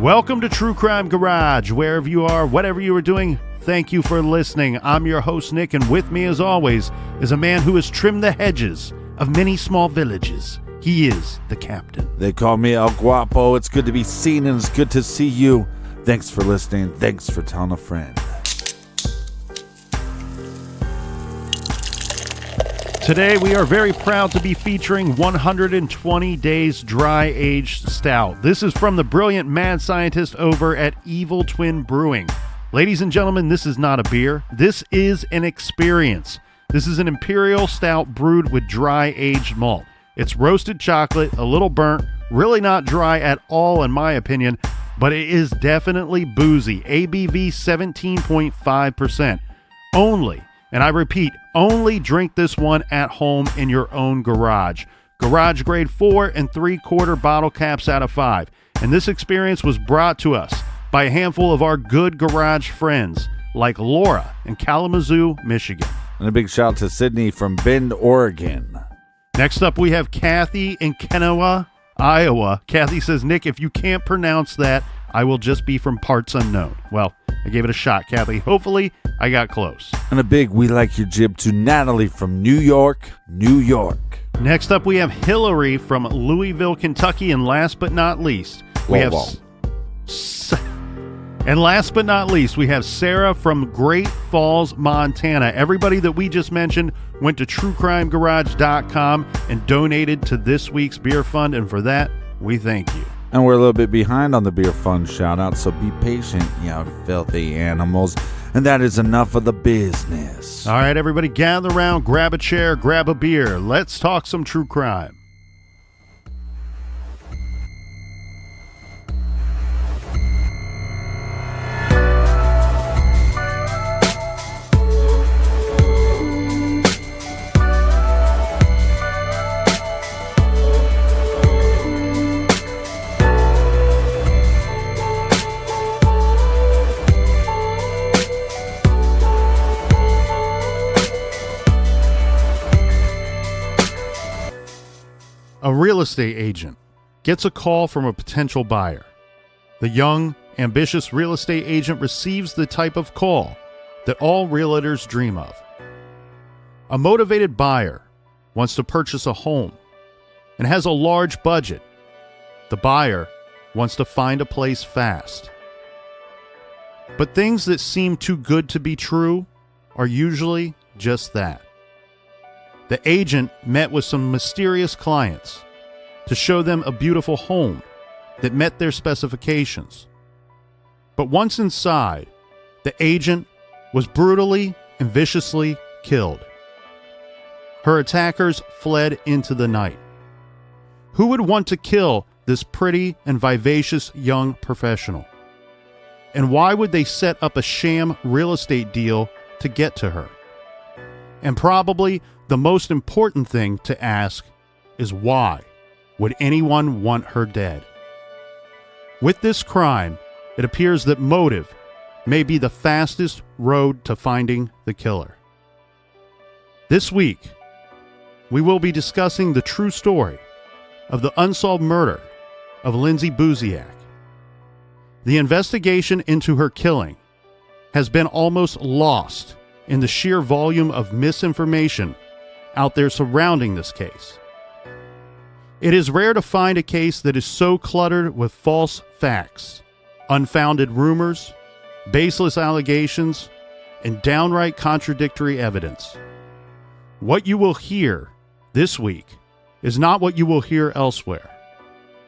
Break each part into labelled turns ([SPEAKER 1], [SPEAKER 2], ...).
[SPEAKER 1] Welcome to True Crime Garage. Wherever you are, whatever you are doing, thank you for listening. I'm your host, Nick, and with me, as always, is a man who has trimmed the hedges of many small villages. He is the captain.
[SPEAKER 2] They call me El Guapo. It's good to be seen, and it's good to see you. Thanks for listening. Thanks for telling a friend.
[SPEAKER 1] Today, we are very proud to be featuring 120 Days Dry-Aged Stout. This is from the brilliant mad scientist over at Evil Twin Brewing. Ladies and gentlemen, this is not a beer. This is an experience. This is an imperial stout brewed with dry-aged malt. It's roasted chocolate, a little burnt, really not dry at all in my opinion, but it is definitely boozy. ABV 17.5%. Only, and I repeat, only drink this one at home in your own garage. Garage grade 4 3/4 bottle caps out of 5. And this experience was brought to us by a handful of our good garage friends like Laura in Kalamazoo, Michigan.
[SPEAKER 2] And a big shout out to Sydney from Bend, Oregon.
[SPEAKER 1] Next up, we have Kathy in Kennewa, Iowa. Kathy says, Nick, if you can't pronounce that, I will just be from parts unknown. Well, I gave it a shot, Kathy. Hopefully, I got close.
[SPEAKER 2] And a big we like your jib to Natalie from New York, New York.
[SPEAKER 1] Next up, we have Hillary from Louisville, Kentucky. And last but not least, we have Sarah from Great Falls, Montana. Everybody that we just mentioned went to truecrimegarage.com and donated to this week's beer fund. And for that, we thank you.
[SPEAKER 2] And we're a little bit behind on the beer fund shout out, so be patient, you filthy animals. And that is enough of the business.
[SPEAKER 1] All right, everybody, gather around, grab a chair, grab a beer. Let's talk some true crime. A real estate agent gets a call from a potential buyer. The young, ambitious real estate agent receives the type of call that all realtors dream of. A motivated buyer wants to purchase a home and has a large budget. The buyer wants to find a place fast. But things that seem too good to be true are usually just that. The agent met with some mysterious clients to show them a beautiful home that met their specifications. But once inside, the agent was brutally and viciously killed. Her attackers fled into the night. Who would want to kill this pretty and vivacious young professional? And why would they set up a sham real estate deal to get to her? And probably the most important thing to ask is why would anyone want her dead? With this crime, it appears that motive may be the fastest road to finding the killer. This week, we will be discussing the true story of the unsolved murder of Lindsay Buziak. The investigation into her killing has been almost lost in the sheer volume of misinformation out there surrounding this case. It is rare to find a case that is so cluttered with false facts, unfounded rumors, baseless allegations, and downright contradictory evidence. What you will hear this week is not what you will hear elsewhere.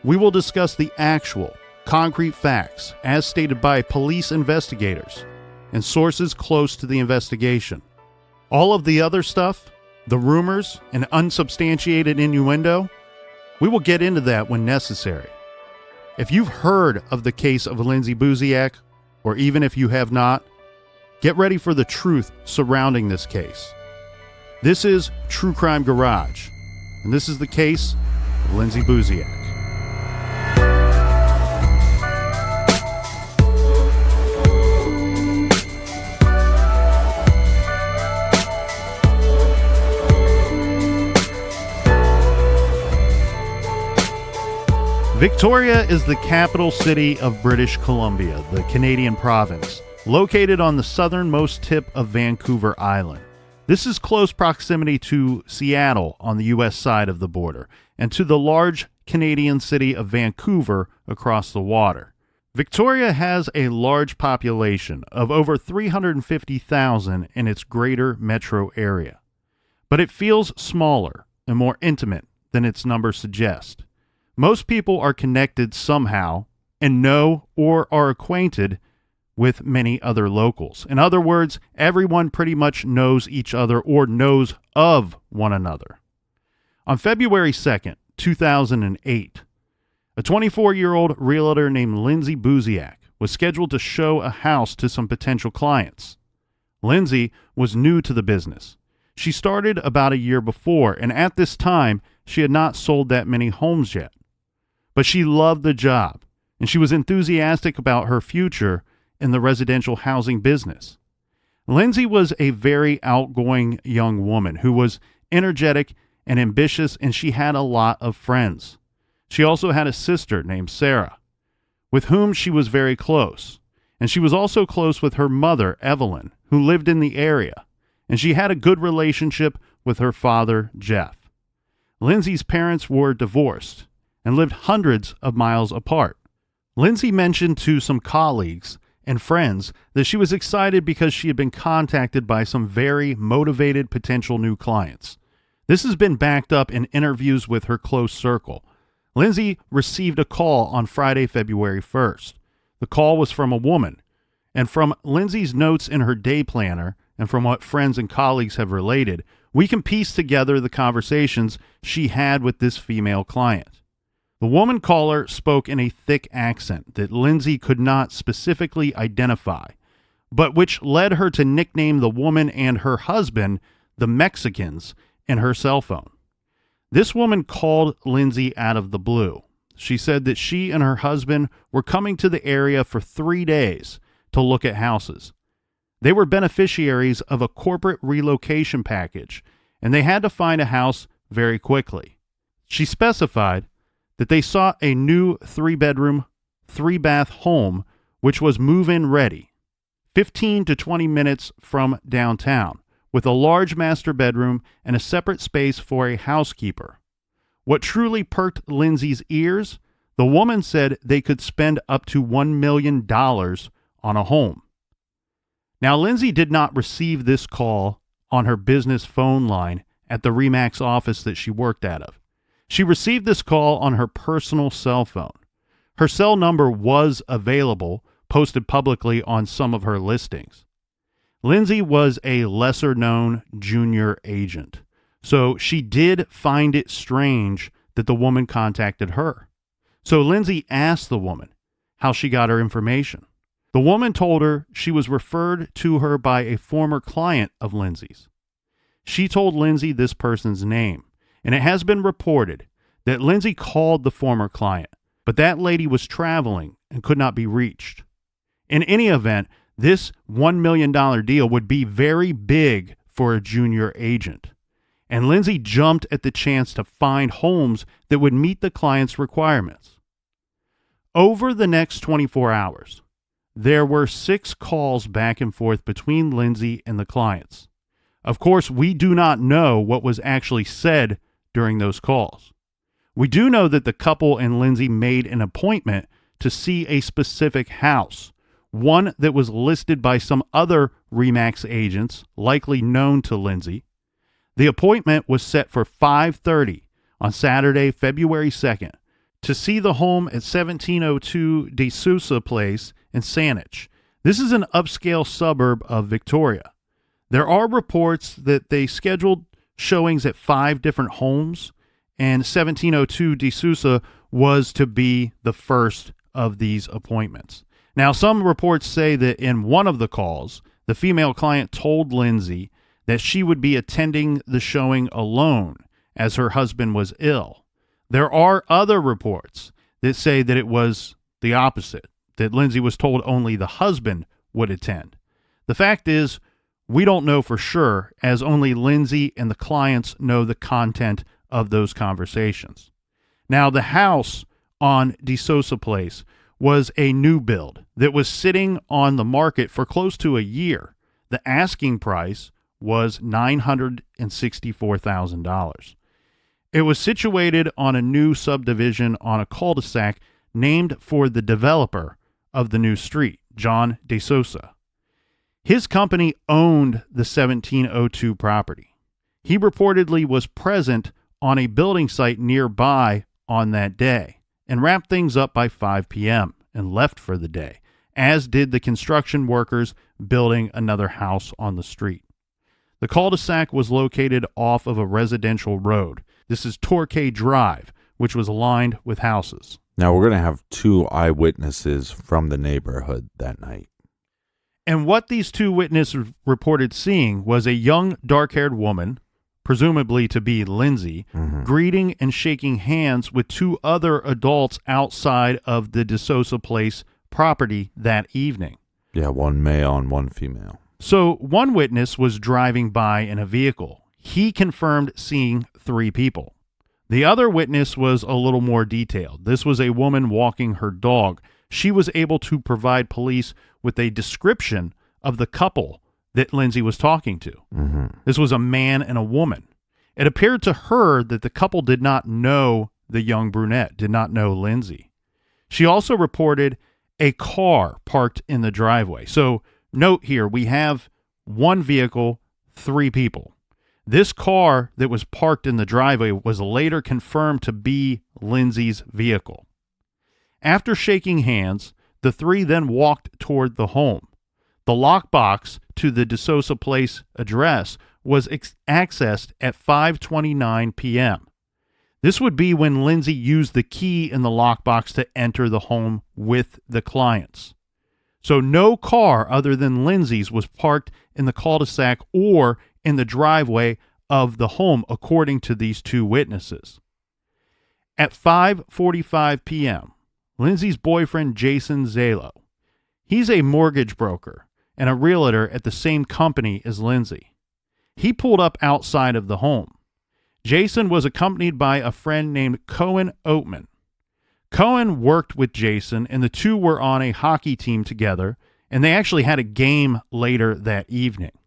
[SPEAKER 1] We will discuss the actual, concrete facts as stated by police investigators and sources close to the investigation. All of the other stuff, the rumors and unsubstantiated innuendo, we will get into that when necessary. If you've heard of the case of Lindsay Buziak, or even if you have not, get ready for the truth surrounding this case. This is True Crime Garage, and this is the case of Lindsay Buziak. Victoria is the capital city of British Columbia, the Canadian province, located on the southernmost tip of Vancouver Island. This is close proximity to Seattle on the U.S. side of the border, and to the large Canadian city of Vancouver across the water. Victoria has a large population of over 350,000 in its greater metro area, but it feels smaller and more intimate than its numbers suggest. Most people are connected somehow and know or are acquainted with many other locals. In other words, everyone pretty much knows each other or knows of one another. On February 2nd, 2008, a 24-year-old realtor named Lindsay Buziak was scheduled to show a house to some potential clients. Lindsay was new to the business. She started about a year before, and at this time, she had not sold that many homes yet. But she loved the job, and she was enthusiastic about her future in the residential housing business. Lindsay was a very outgoing young woman who was energetic and ambitious, and she had a lot of friends. She also had a sister named Sarah, with whom she was very close, and she was also close with her mother, Evelyn, who lived in the area, and she had a good relationship with her father, Jeff. Lindsay's parents were divorced and lived hundreds of miles apart. Lindsay mentioned to some colleagues and friends that she was excited because she had been contacted by some very motivated potential new clients. This has been backed up in interviews with her close circle. Lindsay received a call on Friday, February 1st. The call was from a woman, and from Lindsay's notes in her day planner and from what friends and colleagues have related, we can piece together the conversations she had with this female client. The woman caller spoke in a thick accent that Lindsay could not specifically identify, but which led her to nickname the woman and her husband the Mexicans in her cell phone. This woman called Lindsay out of the blue. She said that she and her husband were coming to the area for 3 days to look at houses. They were beneficiaries of a corporate relocation package, and they had to find a house very quickly. She specified that they sought a new 3-bedroom, 3-bath home, which was move-in ready, 15 to 20 minutes from downtown, with a large master bedroom and a separate space for a housekeeper. What truly perked Lindsay's ears, the woman said they could spend up to $1 million on a home. Now, Lindsay did not receive this call on her business phone line at the RE/MAX office that she worked out of. She received this call on her personal cell phone. Her cell number was available, posted publicly on some of her listings. Lindsay was a lesser-known junior agent, so she did find it strange that the woman contacted her. So Lindsay asked the woman how she got her information. The woman told her she was referred to her by a former client of Lindsay's. She told Lindsay this person's name, and it has been reported that Lindsay called the former client, but that lady was traveling and could not be reached. In any event, this $1 million deal would be very big for a junior agent, and Lindsay jumped at the chance to find homes that would meet the client's requirements. Over the next 24 hours, there were 6 calls back and forth between Lindsay and the clients. Of course, we do not know what was actually said during those calls. We do know that the couple and Lindsay made an appointment to see a specific house, one that was listed by some other RE/MAX agents, likely known to Lindsay. The appointment was set for 5:30 on Saturday, February 2nd, to see the home at 1702 De Sousa Place in Saanich. This is an upscale suburb of Victoria. There are reports that they scheduled showings at 5 different homes, and 1702 De Sousa was to be the first of these appointments. Now, some reports say that in one of the calls, the female client told Lindsay that she would be attending the showing alone as her husband was ill. There are other reports that say that it was the opposite, that Lindsay was told only the husband would attend. The fact is, we don't know for sure, as only Lindsay and the clients know the content of those conversations. Now, the house on DeSosa Place was a new build that was sitting on the market for close to a year. The asking price was $964,000. It was situated on a new subdivision on a cul-de-sac named for the developer of the new street, John DeSosa. His company owned the 1702 property. He reportedly was present on a building site nearby on that day and wrapped things up by 5 p.m. and left for the day, as did the construction workers building another house on the street. The cul-de-sac was located off of a residential road. This is Torquay Drive, which was lined with houses.
[SPEAKER 2] Now, we're going to have 2 eyewitnesses from the neighborhood that night.
[SPEAKER 1] And what these 2 witnesses reported seeing was a young, dark-haired woman, presumably to be Lindsay, greeting and shaking hands with 2 other adults outside of the DeSosa Place property that evening.
[SPEAKER 2] Yeah, 1 male and 1 female.
[SPEAKER 1] So one witness was driving by in a vehicle. He confirmed seeing 3 people. The other witness was a little more detailed. This was a woman walking her dog. She was able to provide police with a description of the couple that Lindsay was talking to. This was a man and a woman. It appeared to her that the couple did not know the young brunette, did not know Lindsay. She also reported a car parked in the driveway. So note here, we have 1 vehicle, 3 people. This car that was parked in the driveway was later confirmed to be Lindsay's vehicle. After shaking hands, the 3 then walked toward the home. The lockbox to the DeSosa Place address was accessed at 5:29 p.m. This would be when Lindsay used the key in the lockbox to enter the home with the clients. So no car other than Lindsay's was parked in the cul-de-sac or in the driveway of the home, according to these 2 witnesses. At 5:45 p.m., Lindsay's boyfriend, Jason Zalo, he's a mortgage broker and a realtor at the same company as Lindsay. He pulled up outside of the home. Jason was accompanied by a friend named Cohen Oatman. Cohen worked with Jason, and the 2 were on a hockey team together, and they actually had a game later that evening.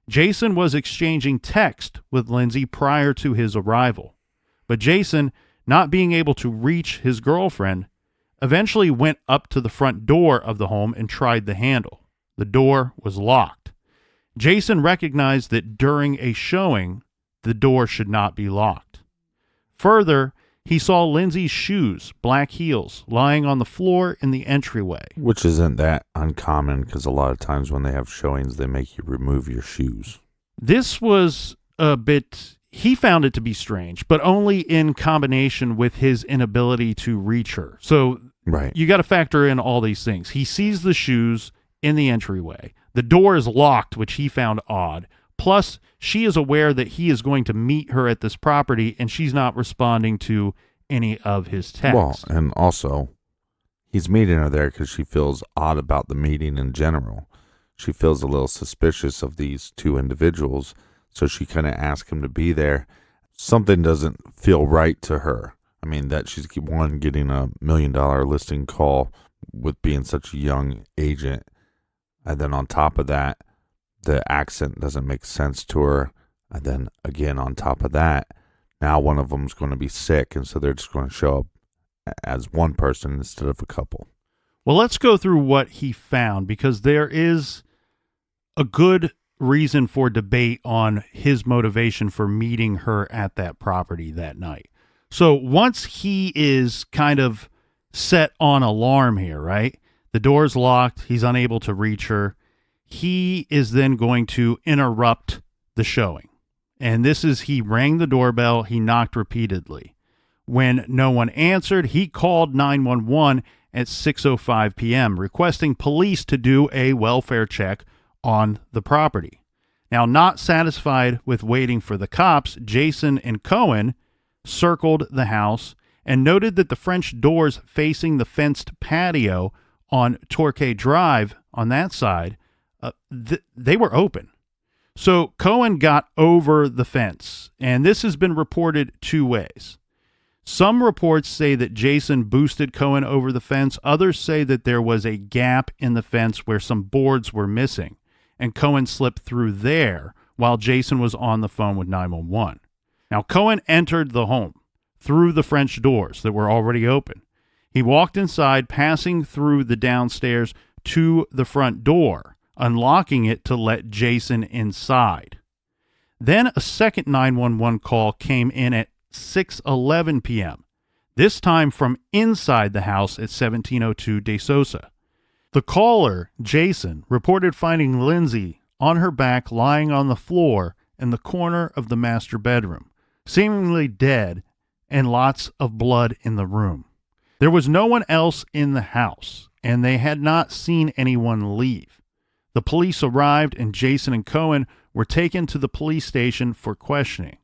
[SPEAKER 1] Jason was exchanging text with Lindsay prior to his arrival, but Jason, not being able to reach his girlfriend, eventually went up to the front door of the home and tried the handle. The door was locked. Jason recognized that during a showing, the door should not be locked. Further, he saw Lindsay's shoes, black heels, lying on the floor in the entryway.
[SPEAKER 2] Which isn't that uncommon, because a lot of times when they have showings, they make you remove your shoes.
[SPEAKER 1] This was a bit, he found it to be strange, but only in combination with his inability to reach her. So
[SPEAKER 2] right.
[SPEAKER 1] You got to factor in all these things. He sees the shoes in the entryway. The door is locked, which he found odd. Plus, she is aware that he is going to meet her at this property, and she's not responding to any of his texts.
[SPEAKER 2] Well, and also, he's meeting her there because she feels odd about the meeting in general. She feels a little suspicious of these 2 individuals, so she kind of asked him to be there. Something doesn't feel right to her. I mean, that she's getting a $1 million listing call with being such a young agent, and then on top of that, the accent doesn't make sense to her. And then again, on top of that, now one of them's going to be sick, and so they're just going to show up as one person instead of a couple.
[SPEAKER 1] Well, let's go through what he found, because there is a good reason for debate on his motivation for meeting her at that property that night. So once he is kind of set on alarm here, right? The door's locked. He's unable to reach her. He is then going to interrupt the showing. And this is, he rang the doorbell. He knocked repeatedly. When no one answered, he called 911 at 6:05 p.m., requesting police to do a welfare check on the property. Now, not satisfied with waiting for the cops, Jason and Cohen circled the house and noted that the French doors facing the fenced patio on Torquay Drive on that side, they were open. So Cohen got over the fence, and this has been reported 2 ways. Some reports say that Jason boosted Cohen over the fence. Others say that there was a gap in the fence where some boards were missing, and Cohen slipped through there while Jason was on the phone with 911. Now, Cohen entered the home through the French doors that were already open. He walked inside, passing through the downstairs to the front door, unlocking it to let Jason inside. Then a second 911 call came in at 6:11 p.m., this time from inside the house at 1702 De Sosa. The caller, Jason, reported finding Lindsay on her back lying on the floor in the corner of the master bedroom, seemingly dead, and lots of blood in the room. There was no one else in the house, and they had not seen anyone leave. The police arrived, and Jason and Cohen were taken to the police station for questioning.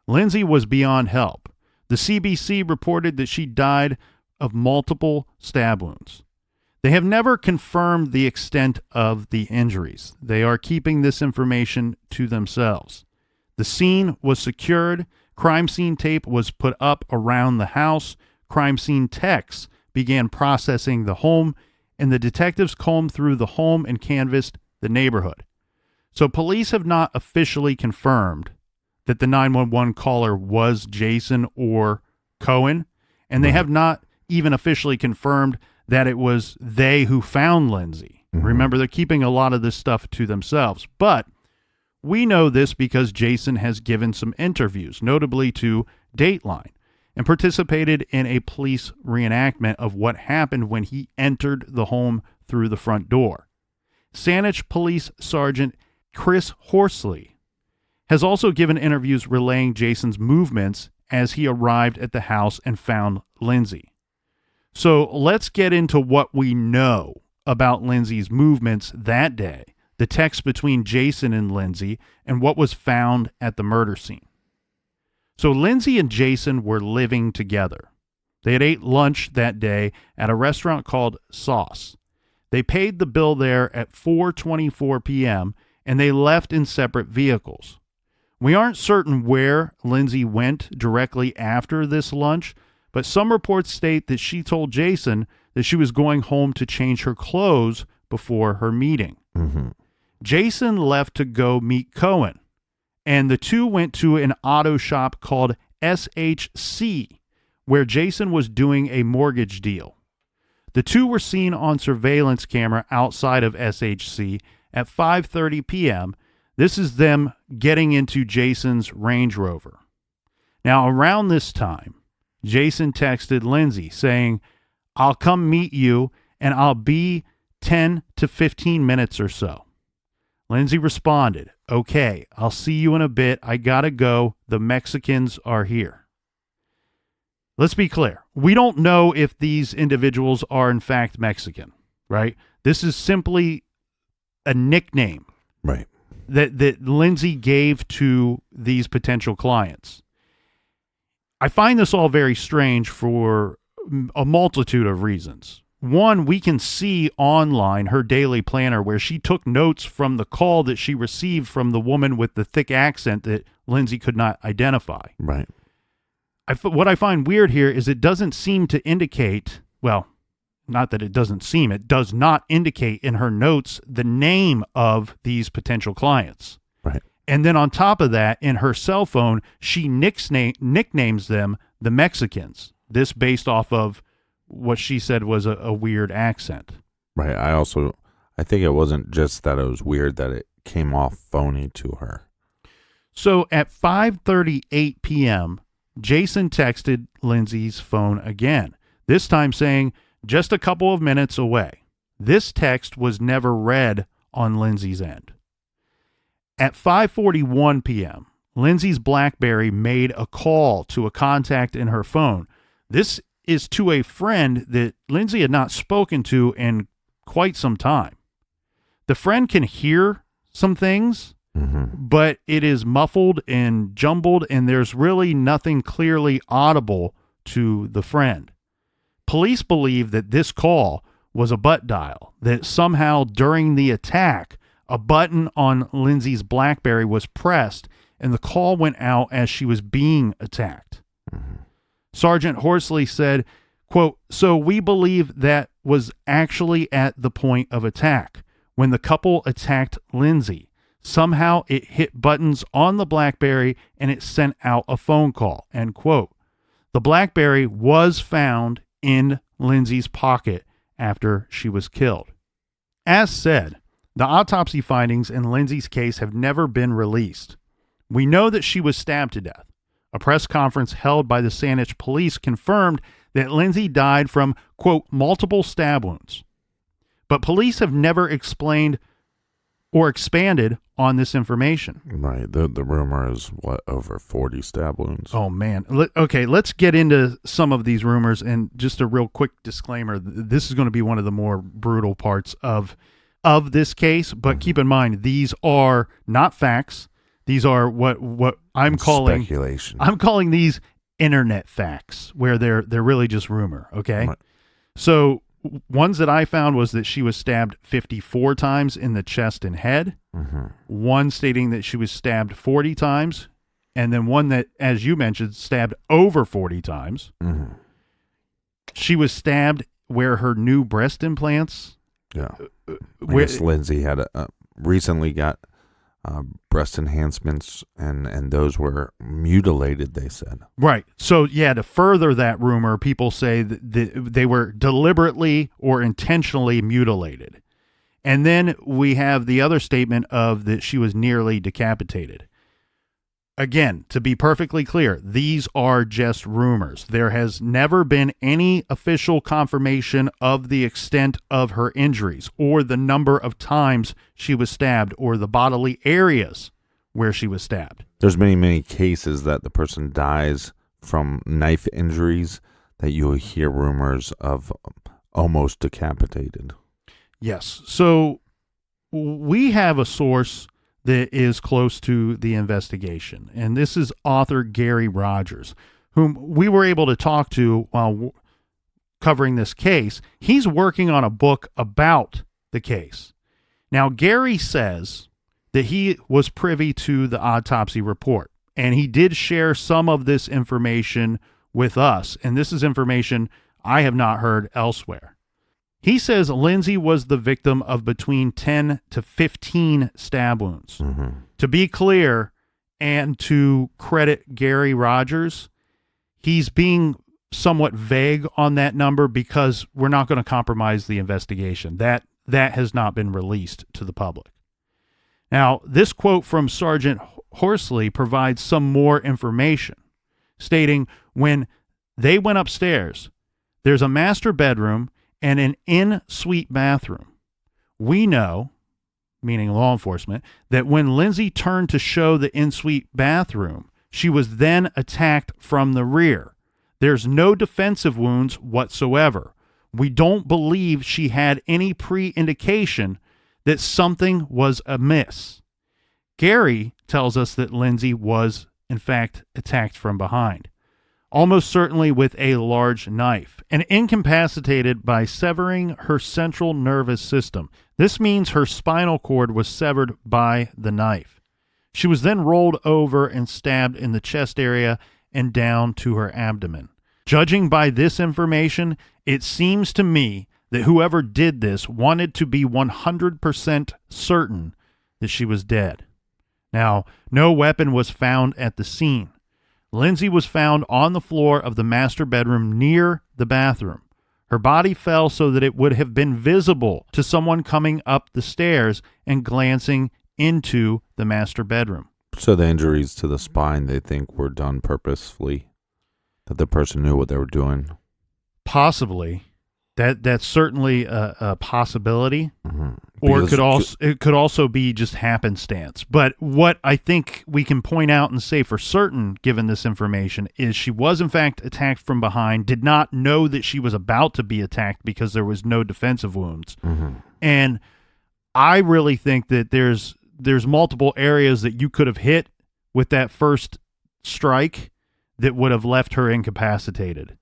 [SPEAKER 1] Lindsay was beyond help. The CBC reported that she died of multiple stab wounds. They have never confirmed the extent of the injuries. They are keeping this information to themselves. The scene was secured. Crime scene tape was put up around the house. Crime scene techs began processing the home, and the detectives combed through the home and canvassed the neighborhood. So police have not officially confirmed that the 911 caller was Jason or Cohen, and they have not even officially confirmed that it was they who found Lindsay. Mm-hmm. Remember, they're keeping a lot of this stuff to themselves. But we know this because Jason has given some interviews, notably to Dateline, and participated in a police reenactment of what happened when he entered the home through the front door. Saanich Police Sergeant Chris Horsley has also given interviews relaying Jason's movements as he arrived at the house and found Lindsay. So let's get into what we know about Lindsay's movements that day, the text between Jason and Lindsay, and what was found at the murder scene. So Lindsay and Jason were living together. They had ate lunch that day at a restaurant called Sauce. They paid the bill there at 4:24 p.m., and they left in separate vehicles. We aren't certain where Lindsay went directly after this lunch, but some reports state that she told Jason that she was going home to change her clothes before her meeting. Mm-hmm. Jason left to go meet Cohen, and the two went to an auto shop called SHC, where Jason was doing a mortgage deal. The two were seen on surveillance camera outside of SHC at 5:30 p.m. This is them getting into Jason's Range Rover. Now, around this time, Jason texted Lindsay saying, "I'll come meet you, and I'll be 10 to 15 minutes or so." Lindsay responded, "Okay, I'll see you in a bit. I gotta go. The Mexicans are here." Let's be clear. We don't know if these individuals are in fact Mexican, right? This is simply a nickname,
[SPEAKER 2] right,
[SPEAKER 1] that Lindsay gave to these potential clients. I find this all very strange for a multitude of reasons. One, we can see online her daily planner where she took notes from the call that she received from the woman with the thick accent that Lindsay could not identify.
[SPEAKER 2] Right.
[SPEAKER 1] What I find weird here is it doesn't seem to indicate, well, not that it doesn't seem, it does not indicate in her notes the name of these potential clients.
[SPEAKER 2] Right.
[SPEAKER 1] And then on top of that, in her cell phone, she nicknames them the Mexicans. This based off of what she said was a weird accent.
[SPEAKER 2] Right. I think it wasn't just that it was weird, that it came off phony to her.
[SPEAKER 1] So at 5:38 p.m., Jason texted Lindsay's phone again, this time saying, "Just a couple of minutes away." This text was never read on Lindsay's end. At 5:41 p.m., Lindsay's BlackBerry made a call to a contact in her phone. This is to a friend that Lindsay had not spoken to in quite some time. The friend can hear some things, but it is muffled and jumbled, and there's really nothing clearly audible to the friend. Police believe that this call was a butt dial, that somehow during the attack, a button on Lindsay's BlackBerry was pressed and the call went out as she was being attacked. Sergeant Horsley said, quote, "So we believe that was actually at the point of attack. When the couple attacked Lindsay, somehow it hit buttons on the BlackBerry and it sent out a phone call," end quote. The BlackBerry was found in Lindsay's pocket after she was killed. As said, the autopsy findings in Lindsay's case have never been released. We know that she was stabbed to death. A press conference held by the Saanich police confirmed that Lindsay died from, quote, multiple stab wounds. But police have never explained or expanded on this information.
[SPEAKER 2] Right. The rumor is, over 40 stab wounds?
[SPEAKER 1] Oh, man. Okay, let's get into some of these rumors. And just a real quick disclaimer, this is going to be one of the more brutal parts of this case. But keep in mind, these are not facts. These are what I'm calling
[SPEAKER 2] speculation.
[SPEAKER 1] I'm calling these internet facts, where they're really just rumor, okay?
[SPEAKER 2] Right.
[SPEAKER 1] So ones that I found was that she was stabbed 54 times in the chest and head.
[SPEAKER 2] Mm-hmm.
[SPEAKER 1] One stating that she was stabbed 40 times, and then one that, as you mentioned, stabbed over 40 times.
[SPEAKER 2] Mm-hmm.
[SPEAKER 1] She was stabbed where her new breast implants.
[SPEAKER 2] Yeah. I guess Lindsay had recently got breast enhancements, and those were mutilated, they said.
[SPEAKER 1] Right. So, yeah, to further that rumor, people say that they were deliberately or intentionally mutilated. And then we have the other statement of that she was nearly decapitated. Again, to be perfectly clear, these are just rumors. There has never been any official confirmation of the extent of her injuries or the number of times she was stabbed or the bodily areas where she was stabbed.
[SPEAKER 2] There's many cases that the person dies from knife injuries that you hear rumors of almost decapitated.
[SPEAKER 1] Yes. So we have a source that is close to the investigation, and this is author Gary Rogers, whom we were able to talk to while covering this case. He's working on a book about the case. Now, Gary says that he was privy to the autopsy report, and he did share some of this information with us, and this is information I have not heard elsewhere. He says Lindsay was the victim of between 10 to 15 stab wounds.
[SPEAKER 2] Mm-hmm.
[SPEAKER 1] To be clear, and to credit Gary Rogers, he's being somewhat vague on that number because we're not going to compromise the investigation. That has not been released to the public. Now, this quote from Sergeant Horsley provides some more information, stating, when they went upstairs, there's a master bedroom and an in-suite bathroom. We know, meaning law enforcement, that when Lindsay turned to show the in-suite bathroom, she was then attacked from the rear. There's no defensive wounds whatsoever. We don't believe she had any pre-indication that something was amiss. Gary tells us that Lindsay was, in fact, attacked from behind, almost certainly with a large knife, and incapacitated by severing her central nervous system. This means her spinal cord was severed by the knife. She was then rolled over and stabbed in the chest area and down to her abdomen. Judging by this information, it seems to me that whoever did this wanted to be 100% certain that she was dead. Now, no weapon was found at the scene. Lindsay was found on the floor of the master bedroom near the bathroom. Her body fell so that it would have been visible to someone coming up the stairs and glancing into the master bedroom.
[SPEAKER 2] So the injuries to the spine, they think, were done purposefully, that the person knew what they were doing?
[SPEAKER 1] Possibly. That's certainly a possibility.
[SPEAKER 2] Mm-hmm.
[SPEAKER 1] Or it could also be just happenstance. But what I think we can point out and say for certain, given this information, is she was in fact attacked from behind, did not know that she was about to be attacked because there was no defensive wounds.
[SPEAKER 2] Mm-hmm.
[SPEAKER 1] And I really think that there's multiple areas that you could have hit with that first strike that would have left her incapacitated.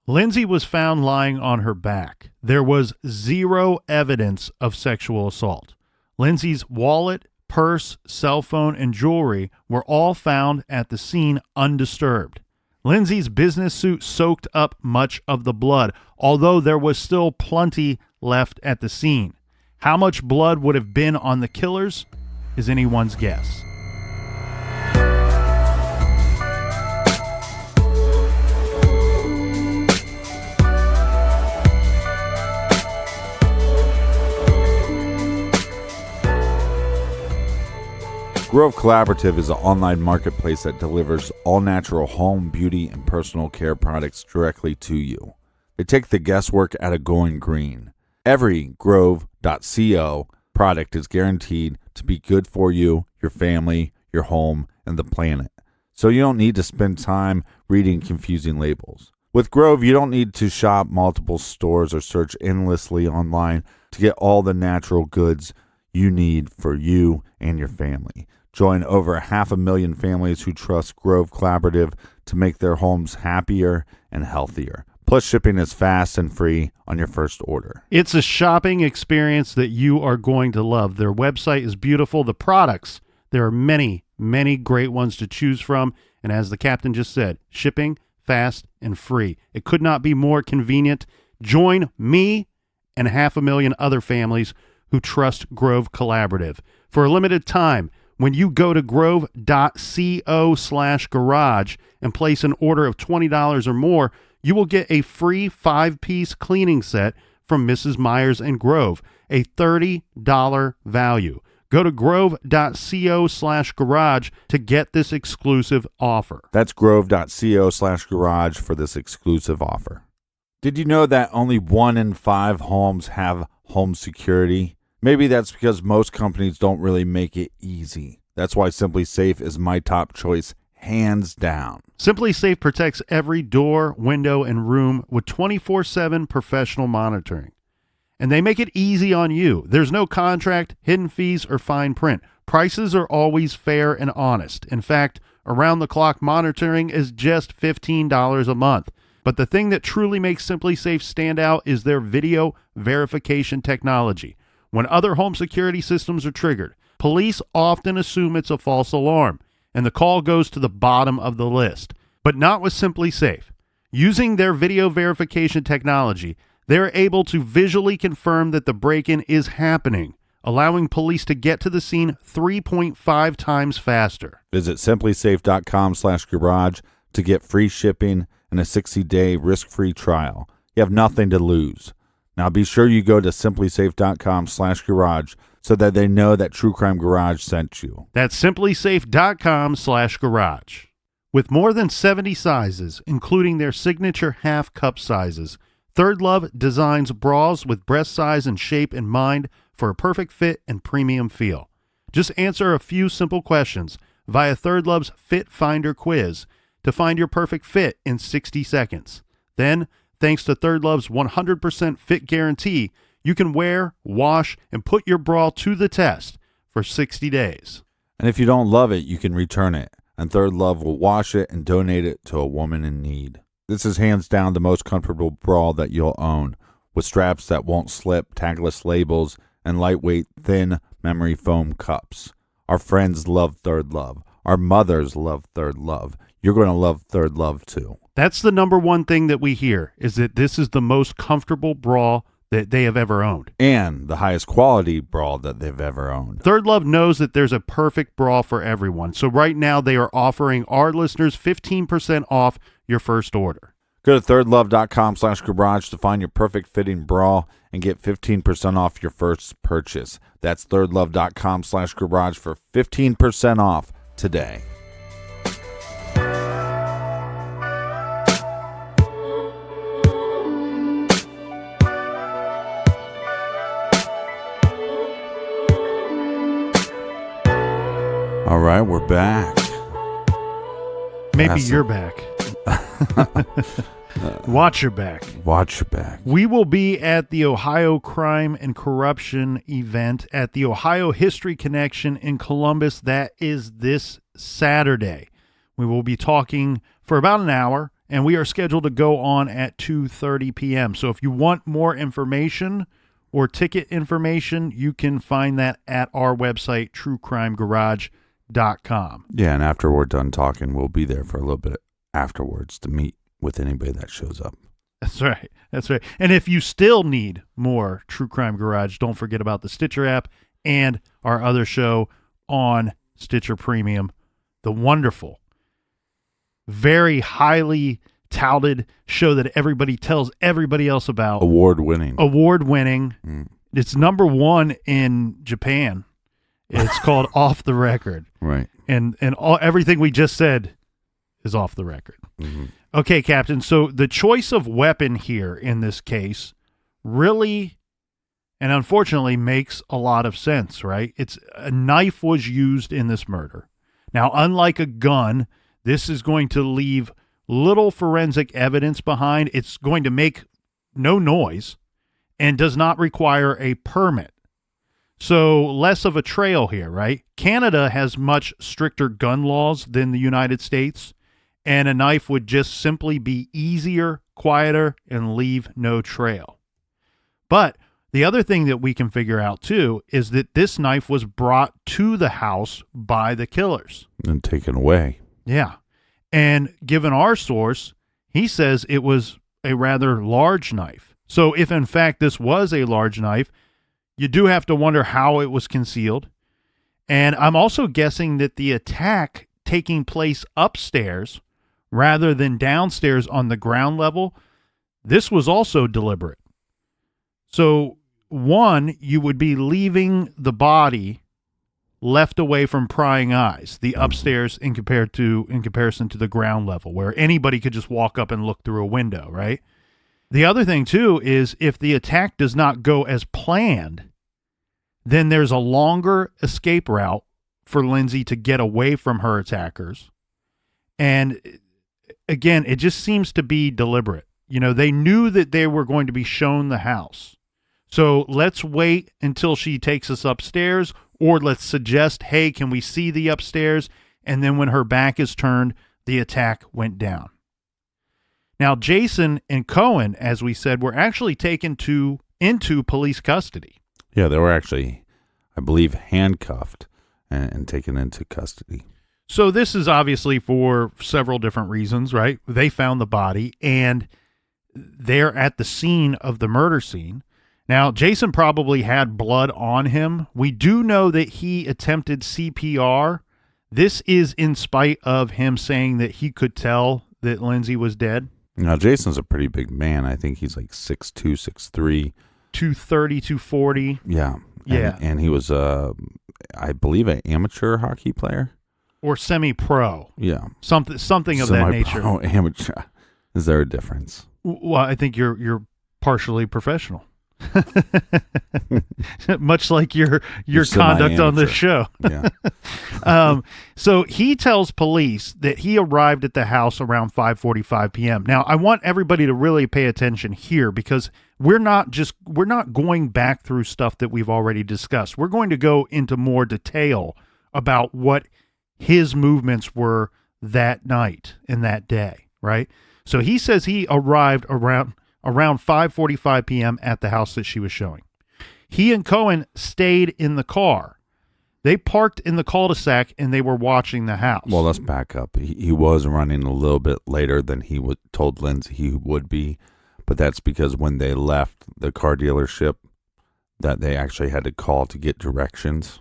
[SPEAKER 1] Lindsay was found lying on her back. There was zero evidence of sexual assault. Lindsay's wallet, purse, cell phone, and jewelry were all found at the scene undisturbed. Lindsay's business suit soaked up much of the blood, although there was still plenty left at the scene. How much blood would have been on the killers is anyone's guess.
[SPEAKER 2] Grove Collaborative is an online marketplace that delivers all-natural home, beauty, and personal care products directly to you. They take the guesswork out of going green. Every Grove.co product is guaranteed to be good for you, your family, your home, and the planet. So you don't need to spend time reading confusing labels. With Grove, you don't need to shop multiple stores or search endlessly online to get all the natural goods you need for you and your family. Join over 500,000 families who trust Grove Collaborative to make their homes happier and healthier. Plus, shipping is fast and free on your first order.
[SPEAKER 1] It's a shopping experience that you are going to love. Their website is beautiful. The products, there are many, many great ones to choose from. And as the captain just said, shipping fast and free. It could not be more convenient. Join me and 500,000 other families who trust Grove Collaborative. For a limited time, when you go to grove.co/garage and place an order of $20 or more, you will get a free 5-piece cleaning set from Mrs. Myers and Grove, a $30 value. Go to grove.co/garage to get this exclusive offer.
[SPEAKER 2] That's grove.co/garage for this exclusive offer. Did you know that only 1 in 5 homes have home security? Maybe that's because most companies don't really make it easy. That's why Simply Safe is my top choice, hands down.
[SPEAKER 1] Simply Safe protects every door, window, and room with 24/7 professional monitoring. And they make it easy on you. There's no contract, hidden fees, or fine print. Prices are always fair and honest. In fact, around-the-clock monitoring is just $15 a month. But the thing that truly makes Simply Safe stand out is their video verification technology. When other home security systems are triggered, police often assume it's a false alarm, and the call goes to the bottom of the list. But not with Simply Safe. Using their video verification technology, they're able to visually confirm that the break-in is happening, allowing police to get to the scene 3.5 times faster.
[SPEAKER 2] Visit simplysafe.com/garage to get free shipping and a 60-day risk-free trial. You have nothing to lose. Now be sure you go to simplysafe.com/garage so that they know that True Crime Garage sent you.
[SPEAKER 1] That's simplysafe.com/garage. With more than 70 sizes, including their signature half cup sizes, Third Love designs bras with breast size and shape in mind for a perfect fit and premium feel. Just answer a few simple questions via Third Love's Fit Finder quiz to find your perfect fit in 60 seconds. Then, thanks to Third Love's 100% fit guarantee, you can wear, wash, and put your bra to the test for 60 days.
[SPEAKER 2] And if you don't love it, you can return it, and Third Love will wash it and donate it to a woman in need. This is hands down the most comfortable bra that you'll own, with straps that won't slip, tagless labels, and lightweight, thin memory foam cups. Our friends love Third Love. Our mothers love Third Love. You're going to love Third Love too.
[SPEAKER 1] That's the number one thing that we hear, is that this is the most comfortable bra that they have ever owned.
[SPEAKER 2] And the highest quality bra that they've ever owned.
[SPEAKER 1] Third Love knows that there's a perfect bra for everyone. So right now they are offering our listeners 15% off your first order.
[SPEAKER 2] Go to thirdlove.com/garage to find your perfect fitting bra and get 15% off your first purchase. That's thirdlove.com/garage for 15% off today. All right, we're back.
[SPEAKER 1] Maybe you're back. Watch your back.
[SPEAKER 2] Watch your back.
[SPEAKER 1] We will be at the Ohio Crime and Corruption event at the Ohio History Connection in Columbus. That is this Saturday. We will be talking for about an hour, and we are scheduled to go on at 2:30 p.m. So if you want more information or ticket information, you can find that at our website, truecrimegarage.com.
[SPEAKER 2] Yeah, and after we're done talking, we'll be there for a little bit afterwards to meet with anybody that shows up.
[SPEAKER 1] That's right. That's right. And if you still need more True Crime Garage, don't forget about the Stitcher app and our other show on Stitcher Premium, the wonderful, very highly touted show that everybody tells everybody else about.
[SPEAKER 2] Award-winning.
[SPEAKER 1] It's number 1 in Japan. It's called Off the Record.
[SPEAKER 2] Right.
[SPEAKER 1] And everything we just said is off the record.
[SPEAKER 2] Mm-hmm.
[SPEAKER 1] Okay, Captain. So the choice of weapon here in this case really and unfortunately makes a lot of sense, right? It's a knife was used in this murder. Now, unlike a gun, this is going to leave little forensic evidence behind. It's going to make no noise and does not require a permit. So less of a trail here, right? Canada has much stricter gun laws than the United States, and a knife would just simply be easier, quieter, and leave no trail. But the other thing that we can figure out, too, is that this knife was brought to the house by the killers.
[SPEAKER 2] And taken away.
[SPEAKER 1] Yeah. And given our source, he says it was a rather large knife. So if, in fact, this was a large knife, you do have to wonder how it was concealed. And I'm also guessing that the attack taking place upstairs rather than downstairs on the ground level, this was also deliberate. So, one, you would be leaving the body left away from prying eyes, the upstairs in comparison to the ground level, where anybody could just walk up and look through a window, right? The other thing, too, is if the attack does not go as planned, then there's a longer escape route for Lindsay to get away from her attackers. And again, it just seems to be deliberate. You know, they knew that they were going to be shown the house. So let's wait until she takes us upstairs, or let's suggest, hey, can we see the upstairs? And then when her back is turned, the attack went down. Now, Jason and Cohen, as we said, were actually taken into police custody.
[SPEAKER 2] Yeah, they were actually, I believe, handcuffed and taken into custody.
[SPEAKER 1] So this is obviously for several different reasons, right? They found the body, and they're at the scene of the murder scene. Now, Jason probably had blood on him. We do know that he attempted CPR. This is in spite of him saying that he could tell that Lindsay was dead.
[SPEAKER 2] Now, Jason's a pretty big man. I think he's like 6'2", 6'3".
[SPEAKER 1] 230, 240.
[SPEAKER 2] Yeah.
[SPEAKER 1] Yeah.
[SPEAKER 2] And he was, I believe, an amateur hockey player.
[SPEAKER 1] Or semi-pro.
[SPEAKER 2] Yeah.
[SPEAKER 1] Something of that nature.
[SPEAKER 2] Semi-pro, amateur. Is there a difference?
[SPEAKER 1] Well, I think you're partially professional. Much like your conduct on this show.
[SPEAKER 2] Yeah.
[SPEAKER 1] So he tells police that he arrived at the house around 5:45 p.m. Now, I want everybody to really pay attention here, because we're not going back through stuff that we've already discussed. We're going to go into more detail about what his movements were that night and that day, right? So he says he arrived around 5:45 p.m. at the house that she was showing. He and Cohen stayed in the car. They parked in the cul-de-sac and they were watching the house.
[SPEAKER 2] Well, let's back up. He was running a little bit later than he told Lindsay he would be, but that's because when they left the car dealership, that they actually had to call to get directions.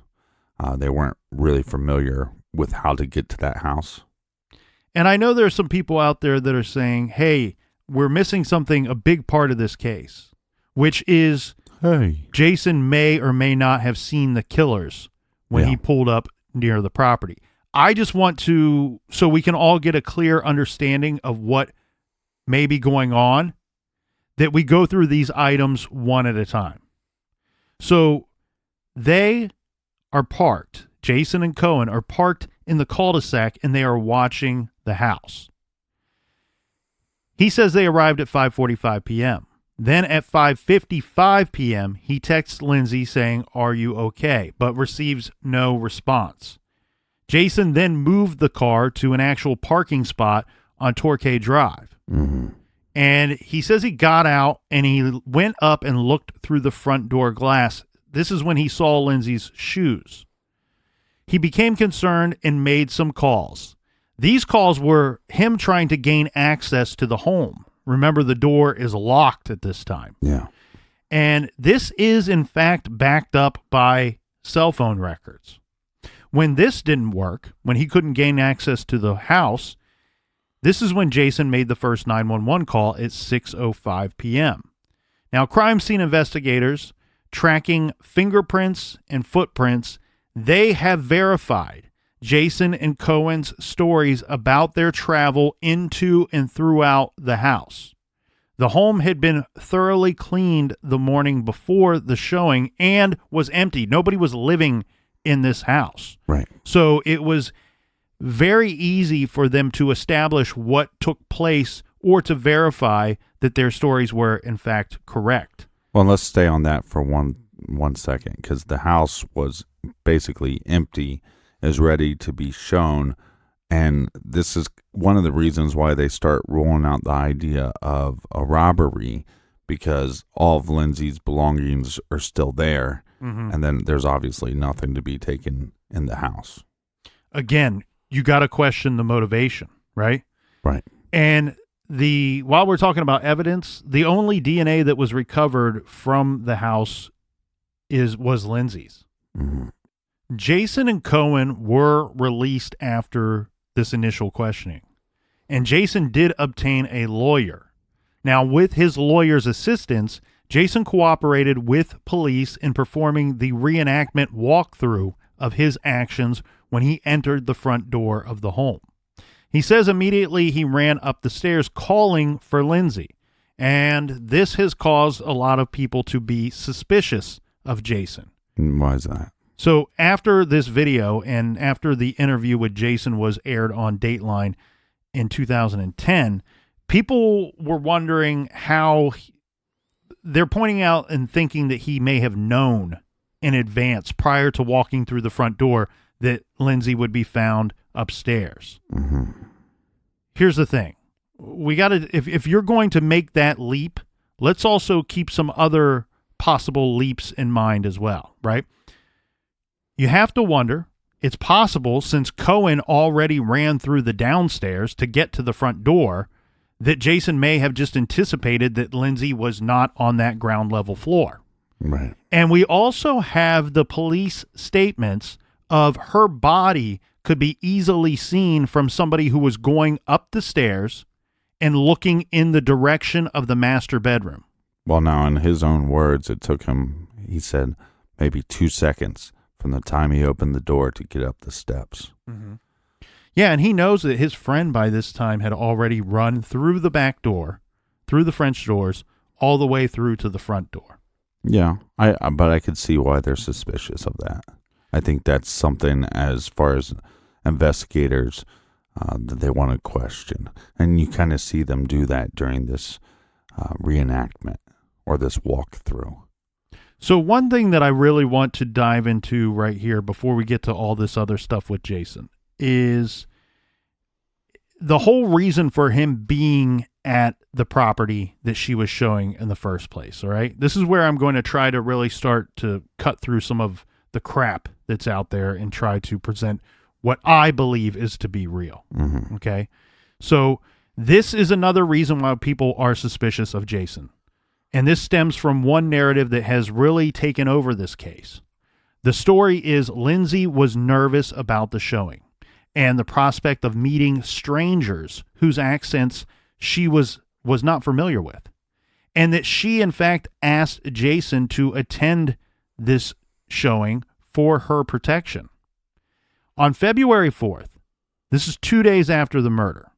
[SPEAKER 2] They weren't really familiar with how to get to that house.
[SPEAKER 1] And I know there are some people out there that are saying, hey, we're missing something, a big part of this case, which is Jason may or may not have seen the killers when he pulled up near the property. I just want to, so we can all get a clear understanding of what may be going on, that we go through these items one at a time. So they are parked. Jason and Cohen are parked in the cul-de-sac and they are watching the house. He says they arrived at 5:45 p.m. Then at 5:55 p.m., he texts Lindsay saying, "Are you okay?" but receives no response. Jason then moved the car to an actual parking spot on Torquay Drive.
[SPEAKER 2] Mm-hmm.
[SPEAKER 1] And he says he got out and he went up and looked through the front door glass. This is when he saw Lindsay's shoes. He became concerned and made some calls. These calls were him trying to gain access to the home. Remember, the door is locked at this time.
[SPEAKER 2] Yeah.
[SPEAKER 1] And this is, in fact, backed up by cell phone records. When this didn't work, when he couldn't gain access to the house, this is when Jason made the first 911 call at 6:05 p.m. Now, crime scene investigators tracking fingerprints and footprints, they have verified Jason and Cohen's stories about their travel into and throughout the house. The home had been thoroughly cleaned the morning before the showing and was empty. Nobody was living in this house.
[SPEAKER 2] Right.
[SPEAKER 1] So it was very easy for them to establish what took place or to verify that their stories were, in fact, correct.
[SPEAKER 2] Well, let's stay on that for one second, because the house was basically empty, is ready to be shown. And this is one of the reasons why they start rolling out the idea of a robbery, because all of Lindsay's belongings are still there. Mm-hmm. And then there's obviously nothing to be taken in the house.
[SPEAKER 1] Again, you got to question the motivation, right?
[SPEAKER 2] Right.
[SPEAKER 1] And while we're talking about evidence, the only DNA that was recovered from the house was Lindsay's.
[SPEAKER 2] Mm-hmm.
[SPEAKER 1] Jason and Cohen were released after this initial questioning, and Jason did obtain a lawyer. Now, with his lawyer's assistance, Jason cooperated with police in performing the reenactment walkthrough of his actions when he entered the front door of the home. He says immediately he ran up the stairs calling for Lindsay, and this has caused a lot of people to be suspicious of Jason.
[SPEAKER 2] Why is that?
[SPEAKER 1] So after this video and after the interview with Jason was aired on Dateline in 2010, people were wondering how they're pointing out and thinking that he may have known in advance prior to walking through the front door that Lindsay would be found upstairs.
[SPEAKER 2] Mm-hmm.
[SPEAKER 1] Here's the thing. We got to, if you're going to make that leap, let's also keep some other possible leaps in mind as well, right? You have to wonder, it's possible, since Cohen already ran through the downstairs to get to the front door, that Jason may have just anticipated that Lindsay was not on that ground level floor.
[SPEAKER 2] Right.
[SPEAKER 1] And we also have the police statements of her body could be easily seen from somebody who was going up the stairs and looking in the direction of the master bedroom.
[SPEAKER 2] Well, now, in his own words, it took him, he said, maybe 2 seconds from the time he opened the door to get up the steps.
[SPEAKER 1] Mm-hmm. Yeah, and he knows that his friend by this time had already run through the back door, through the French doors, all the way through to the front door.
[SPEAKER 2] Yeah, but I could see why they're suspicious of that. I think that's something, as far as investigators, that they want to question. And you kind of see them do that during this reenactment or this walkthrough.
[SPEAKER 1] So one thing that I really want to dive into right here before we get to all this other stuff with Jason is the whole reason for him being at the property that she was showing in the first place, all right? This is where I'm going to try to really start to cut through some of the crap that's out there and try to present what I believe is to be real,
[SPEAKER 2] mm-hmm.
[SPEAKER 1] Okay? So this is another reason why people are suspicious of Jason. And this stems from one narrative that has really taken over this case. The story is Lindsay was nervous about the showing and the prospect of meeting strangers whose accents she was not familiar with, and that she, in fact, asked Jason to attend this showing for her protection. On February 4th, this is 2 days after the murder,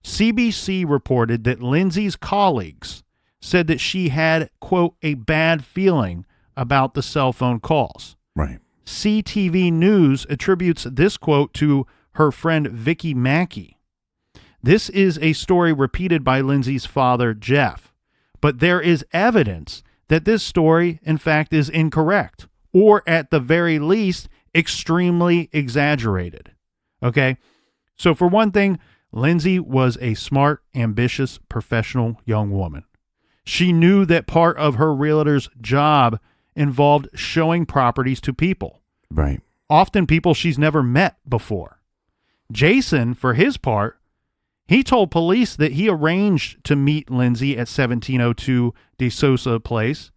[SPEAKER 1] CBC reported that Lindsay's colleagues said that she had, quote, a bad feeling about the cell phone calls.
[SPEAKER 2] Right.
[SPEAKER 1] CTV News attributes this quote to her friend Vicky Mackey. This is a story repeated by Lindsay's father, Jeff, but there is evidence that this story, in fact, is incorrect, or at the very least, extremely exaggerated. Okay? So for one thing, Lindsay was a smart, ambitious, professional young woman. She knew that part of her realtor's job involved showing properties to people.
[SPEAKER 2] Right.
[SPEAKER 1] Often people she's never met before. Jason, for his part, he told police that he arranged to meet Lindsay at 1702 De Sosa Place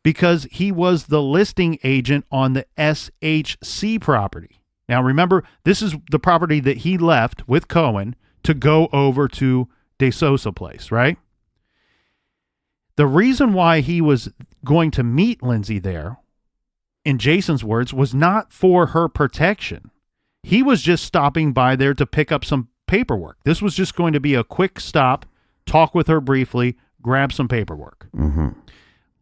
[SPEAKER 1] because he was the listing agent on the SHC property. Now, remember, this is the property that he left with Cohen to go over to De Sosa Place, right? The reason why he was going to meet Lindsay there, in Jason's words, was not for her protection. He was just stopping by there to pick up some paperwork. This was just going to be a quick stop, talk with her briefly, grab some paperwork.
[SPEAKER 2] Mm-hmm.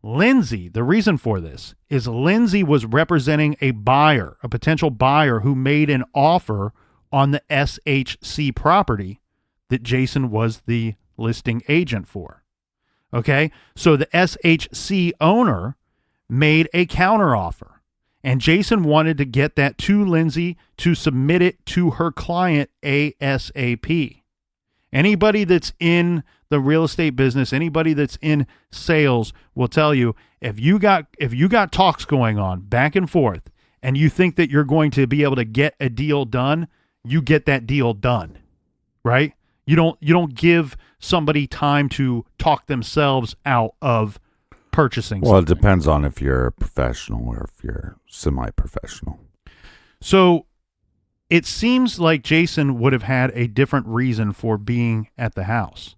[SPEAKER 1] Lindsay, the reason for this is Lindsay was representing a buyer, a potential buyer who made an offer on the SHC property that Jason was the listing agent for. Okay, so the SHC owner made a counteroffer, and Jason wanted to get that to Lindsay to submit it to her client ASAP. Anybody that's in the real estate business, anybody that's in sales will tell you, if you got talks going on back and forth and you think that you're going to be able to get a deal done, you get that deal done, right? You don't give somebody time to talk themselves out of purchasing
[SPEAKER 2] Well,
[SPEAKER 1] something.
[SPEAKER 2] it depends on if you're a professional or if you're semi-professional.
[SPEAKER 1] So it seems like Jason would have had a different reason for being at the house.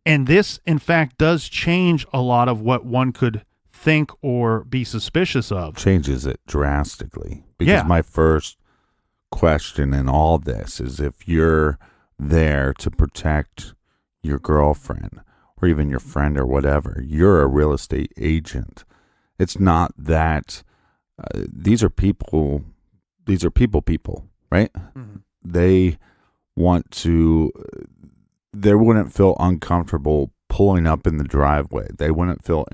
[SPEAKER 1] And this, in fact, does change a lot of what one could think or be suspicious of.
[SPEAKER 2] Changes it drastically. Because
[SPEAKER 1] Yeah.
[SPEAKER 2] my first question in all this is, if you're there to protect your girlfriend or even your friend or whatever, you're a real estate agent. It's not that these are people, right?
[SPEAKER 1] Mm-hmm.
[SPEAKER 2] They want to, they wouldn't feel uncomfortable pulling up in the driveway. They wouldn't feel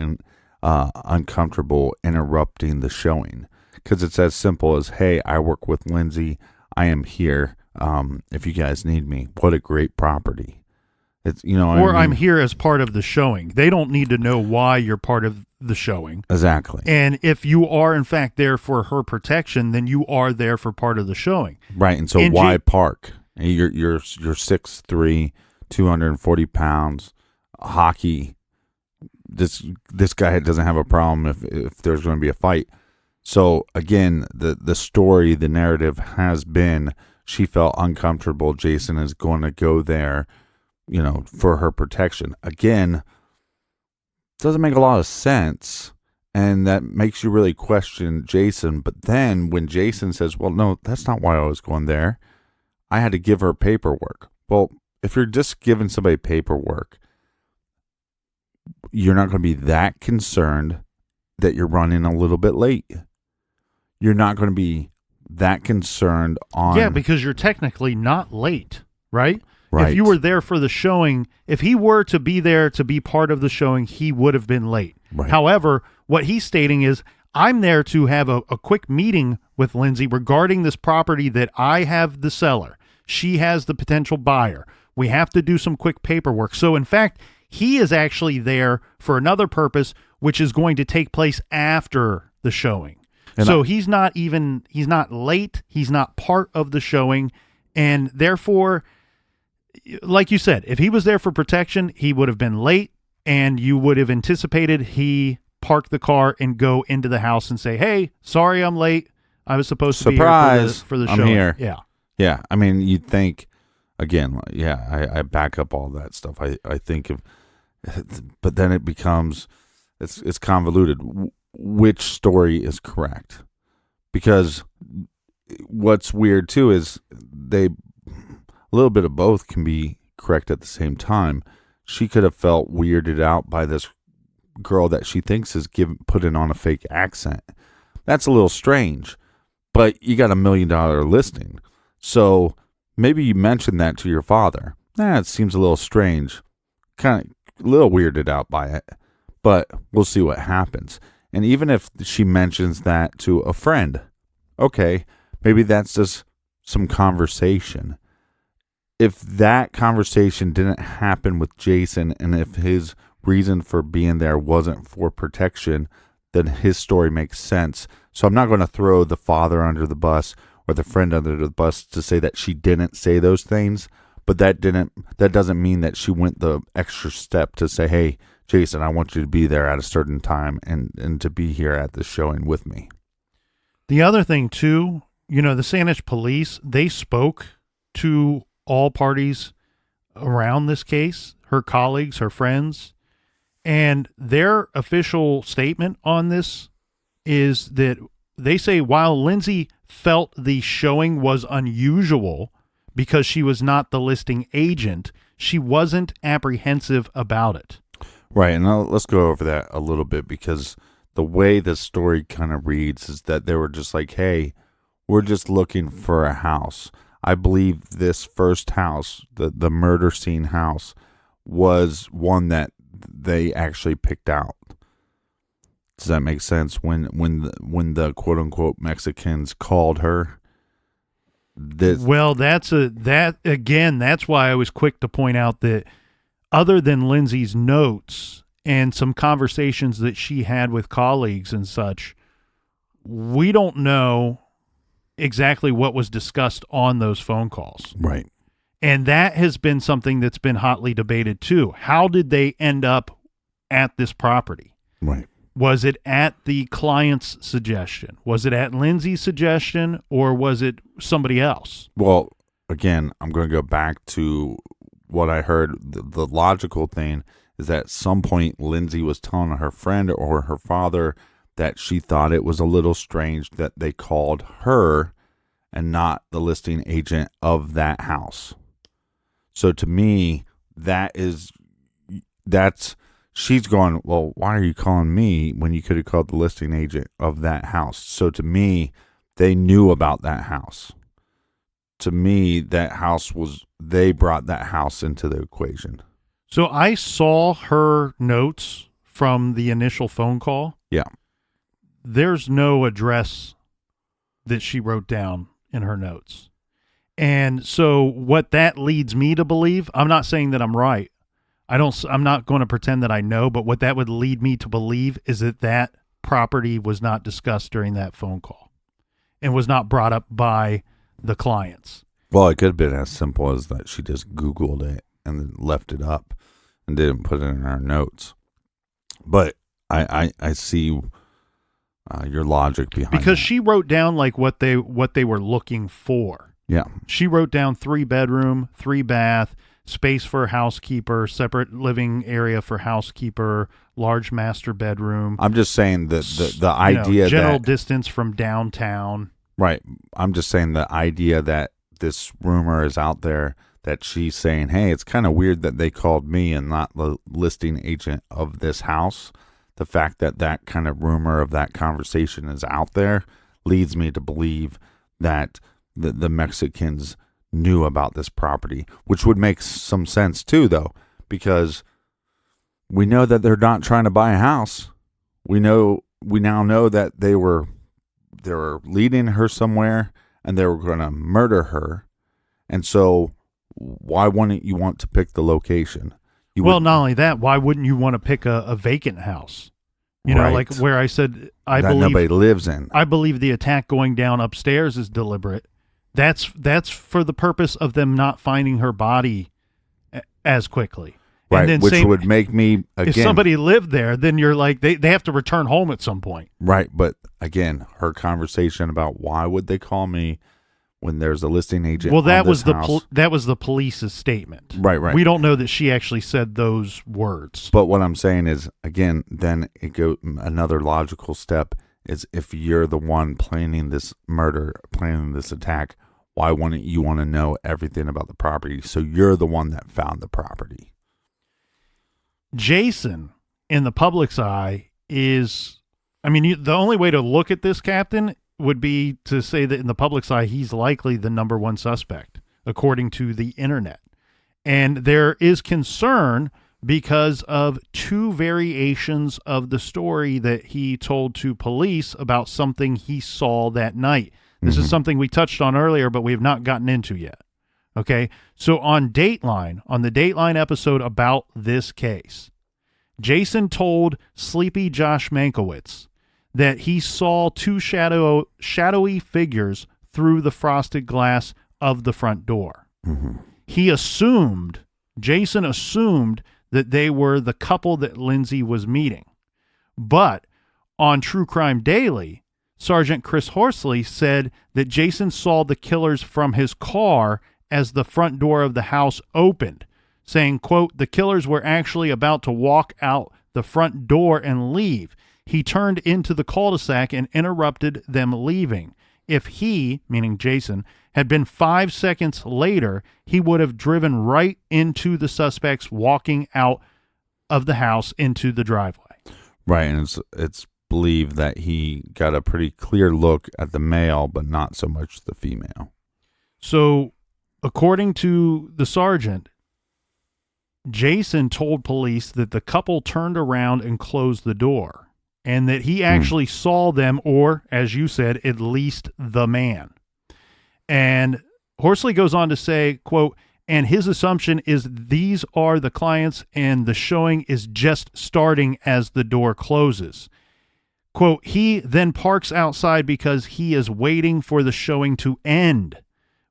[SPEAKER 2] uncomfortable interrupting the showing, because it's as simple as, hey, I work with Lindsay. I am here. If you guys need me. What a great property. It's, you know,
[SPEAKER 1] Or
[SPEAKER 2] I mean,
[SPEAKER 1] I'm here as part of the showing. They don't need to know why you're part of the showing.
[SPEAKER 2] exactly.
[SPEAKER 1] And if you are, in fact, there for her protection, then you are there for part of the showing.
[SPEAKER 2] Right. And so
[SPEAKER 1] And
[SPEAKER 2] why park? And you're 6'3", 240 pounds, hockey. This guy doesn't have a problem if there's going to be a fight. So again, the story, the narrative has been, she felt uncomfortable. Jason is going to go there, you know, for her protection. Again, doesn't make a lot of sense. And that makes you really question Jason. But then when Jason says, well, no, that's not why I was going there. I had to give her paperwork. Well, if you're just giving somebody paperwork, you're not going to be that concerned that you're running a little bit late. You're not going to be that concerned on...
[SPEAKER 1] Yeah, because you're technically not late, right?
[SPEAKER 2] Right.
[SPEAKER 1] If you were there for the showing, if he were to be there to be part of the showing, he would have been late.
[SPEAKER 2] Right.
[SPEAKER 1] However, what he's stating is, I'm there to have a quick meeting with Lindsay regarding this property that I have the seller. She has the potential buyer. We have to do some quick paperwork. So, in fact, he is actually there for another purpose, which is going to take place after the showing.
[SPEAKER 2] And
[SPEAKER 1] so he's not late. He's not part of the showing. And therefore, like you said, if he was there for protection, he would have been late, and you would have anticipated he park the car and go into the house and say, hey, sorry, I'm late. I was supposed to be here for the
[SPEAKER 2] I'm
[SPEAKER 1] showing.
[SPEAKER 2] here.
[SPEAKER 1] Yeah.
[SPEAKER 2] Yeah. I mean, you'd think, again, yeah, I back up all that stuff. I think of, but then it becomes, it's convoluted. Which story is correct? Because what's weird too is a little bit of both can be correct at the same time. She could have felt weirded out by this girl that she thinks is putting on a fake accent. That's a little strange, but you got $1 million listing. So maybe you mentioned that to your father. It seems a little strange, kind of a little weirded out by it, but we'll see what happens. And even if she mentions that to a friend, okay, maybe that's just some conversation. If that conversation didn't happen with Jason, and if his reason for being there wasn't for protection, then his story makes sense. So I'm not going to throw the father under the bus or the friend under the bus to say that she didn't say those things, but that doesn't mean that she went the extra step to say, hey, Jason, I want you to be there at a certain time and to be here at the showing with me.
[SPEAKER 1] The other thing too, the Saanich police, they spoke to all parties around this case, her colleagues, her friends, and their official statement on this is that they say while Lindsay felt the showing was unusual because she was not the listing agent, she wasn't apprehensive about it.
[SPEAKER 2] Right, and let's go over that a little bit, because the way the story kind of reads is that they were just like, hey, we're just looking for a house. I believe this first house, the murder scene house, was one that they actually picked out. Does that make sense? When the quote unquote Mexicans called her, that's why I was quick to point out that other than Lindsay's notes and some conversations that she had with colleagues and such, we don't know exactly what was discussed on those phone calls. Right.
[SPEAKER 1] And that has been something that's been hotly debated too. How did they end up at this property?
[SPEAKER 2] Right.
[SPEAKER 1] Was it at the client's suggestion? Was it at Lindsay's suggestion, or was it somebody else?
[SPEAKER 2] Well, again, I'm going to go back to what I heard. The logical thing is that at some point Lindsay was telling her friend or her father that she thought it was a little strange that they called her and not the listing agent of that house. So to me, that's she's going, well, why are you calling me when you could have called the listing agent of that house? So to me, they knew about that house. To me, that house they brought that house into the equation.
[SPEAKER 1] So I saw her notes from the initial phone call.
[SPEAKER 2] Yeah.
[SPEAKER 1] There's no address that she wrote down in her notes. And so what that leads me to believe, I'm not saying that I'm right. I'm not going to pretend that I know, but what that would lead me to believe is that property was not discussed during that phone call and was not brought up by the clients.
[SPEAKER 2] Well, it could have been as simple as that she just Googled it and then left it up and didn't put it in her notes. But I see your logic behind it.
[SPEAKER 1] Because she wrote down like what they were looking for.
[SPEAKER 2] Yeah.
[SPEAKER 1] She wrote down 3-bedroom, 3-bath, space for housekeeper, separate living area for housekeeper, large master bedroom.
[SPEAKER 2] I'm just saying that the idea
[SPEAKER 1] general
[SPEAKER 2] that
[SPEAKER 1] distance from downtown.
[SPEAKER 2] Right. I'm just saying the idea that this rumor is out there that she's saying, hey, it's kind of weird that they called me and not the listing agent of this house. The fact that kind of rumor of that conversation is out there leads me to believe that the Mexicans knew about this property, which would make some sense too, though, because we know that they're not trying to buy a house. We now know that they were leading her somewhere and they were going to murder her. And so why wouldn't you want to pick the location?
[SPEAKER 1] Not only that, why wouldn't you want to pick a vacant house?
[SPEAKER 2] Right.
[SPEAKER 1] Like where I said,
[SPEAKER 2] that nobody lives in.
[SPEAKER 1] I believe the attack going down upstairs is deliberate. That's for the purpose of them not finding her body as quickly.
[SPEAKER 2] Right,
[SPEAKER 1] and then
[SPEAKER 2] which would make me, again...
[SPEAKER 1] If somebody lived there, then you're like, they have to return home at some point.
[SPEAKER 2] Right, but again, her conversation about why would they call me when there's a listing agent
[SPEAKER 1] that was
[SPEAKER 2] house.
[SPEAKER 1] That was the police's statement.
[SPEAKER 2] Right.
[SPEAKER 1] We don't know that she actually said those words.
[SPEAKER 2] But what I'm saying is, again, then it goes another logical step is if you're the one planning this murder, planning this attack, why wouldn't you want to know everything about the property? So you're the one that found the property.
[SPEAKER 1] Jason, in the public's eye, is, the only way to look at this, Captain, would be to say that in the public's eye, he's likely the number one suspect, according to the internet. And there is concern because of 2 variations of the story that he told to police about something he saw that night. This is something we touched on earlier, but we have not gotten into yet. Okay, so on the Dateline episode about this case, Jason told Sleepy Josh Mankiewicz that he saw 2 shadowy figures through the frosted glass of the front door.
[SPEAKER 2] Mm-hmm.
[SPEAKER 1] Jason assumed that they were the couple that Lindsay was meeting. But on True Crime Daily, Sergeant Chris Horsley said that Jason saw the killers from his car as the front door of the house opened, saying, quote, "The killers were actually about to walk out the front door and leave. He turned into the cul-de-sac and interrupted them leaving. If he," meaning Jason, "had been 5 seconds later, he would have driven right into the suspects walking out of the house into the driveway."
[SPEAKER 2] Right, and it's believed that he got a pretty clear look at the male, but not so much the female.
[SPEAKER 1] So, according to the sergeant, Jason told police that the couple turned around and closed the door, and that he actually saw them, or, as you said, at least the man. And Horsley goes on to say, quote, "And his assumption is these are the clients and the showing is just starting as the door closes. Quote, he then parks outside because he is waiting for the showing to end.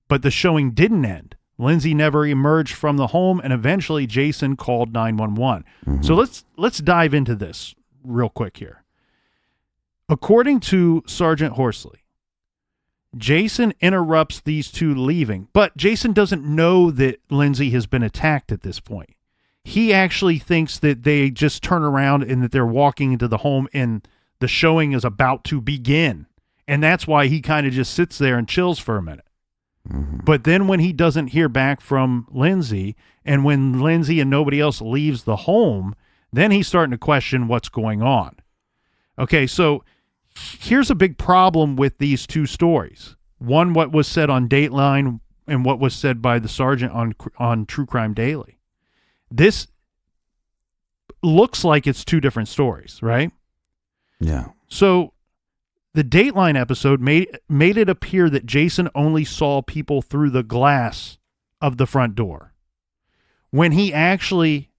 [SPEAKER 1] But the showing didn't end. Lindsay never emerged from the home, and eventually Jason called 911.
[SPEAKER 2] Mm-hmm.
[SPEAKER 1] So let's dive into this real quick here. According to Sergeant Horsley, Jason interrupts these two leaving, but Jason doesn't know that Lindsay has been attacked at this point. He actually thinks that they just turn around and that they're walking into the home and the showing is about to begin. And that's why he kind of just sits there and chills for a minute.
[SPEAKER 2] Mm-hmm.
[SPEAKER 1] But then when he doesn't hear back from Lindsay, and when Lindsay and nobody else leaves the home, then he's starting to question what's going on. Okay, so here's a big problem with these two stories. One, what was said on Dateline, and what was said by the sergeant on True Crime Daily. This looks like it's two different stories, right?
[SPEAKER 2] Yeah.
[SPEAKER 1] So the Dateline episode made it appear that Jason only saw people through the glass of the front door, when he actually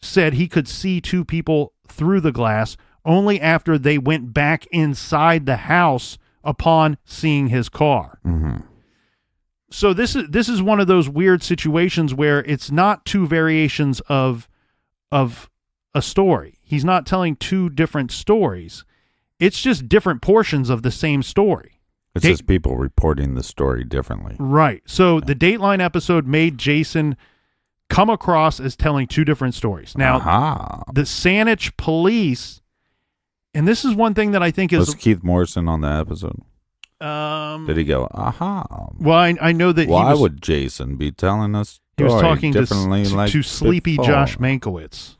[SPEAKER 1] said he could see two people through the glass only after they went back inside the house upon seeing his car.
[SPEAKER 2] Mm-hmm.
[SPEAKER 1] So this is one of those weird situations where it's not two variations of a story. He's not telling two different stories. It's just different portions of the same story.
[SPEAKER 2] It's just people reporting the story differently.
[SPEAKER 1] Right. So the Dateline episode made Jason come across as telling two different stories. Now, the Saanich police, and this is one thing that I think is...
[SPEAKER 2] Was Keith Morrison on the episode? Did he go,
[SPEAKER 1] Well, I know that
[SPEAKER 2] why would Jason be telling us
[SPEAKER 1] he was talking
[SPEAKER 2] differently
[SPEAKER 1] to sleepy
[SPEAKER 2] before?
[SPEAKER 1] Josh Mankiewicz.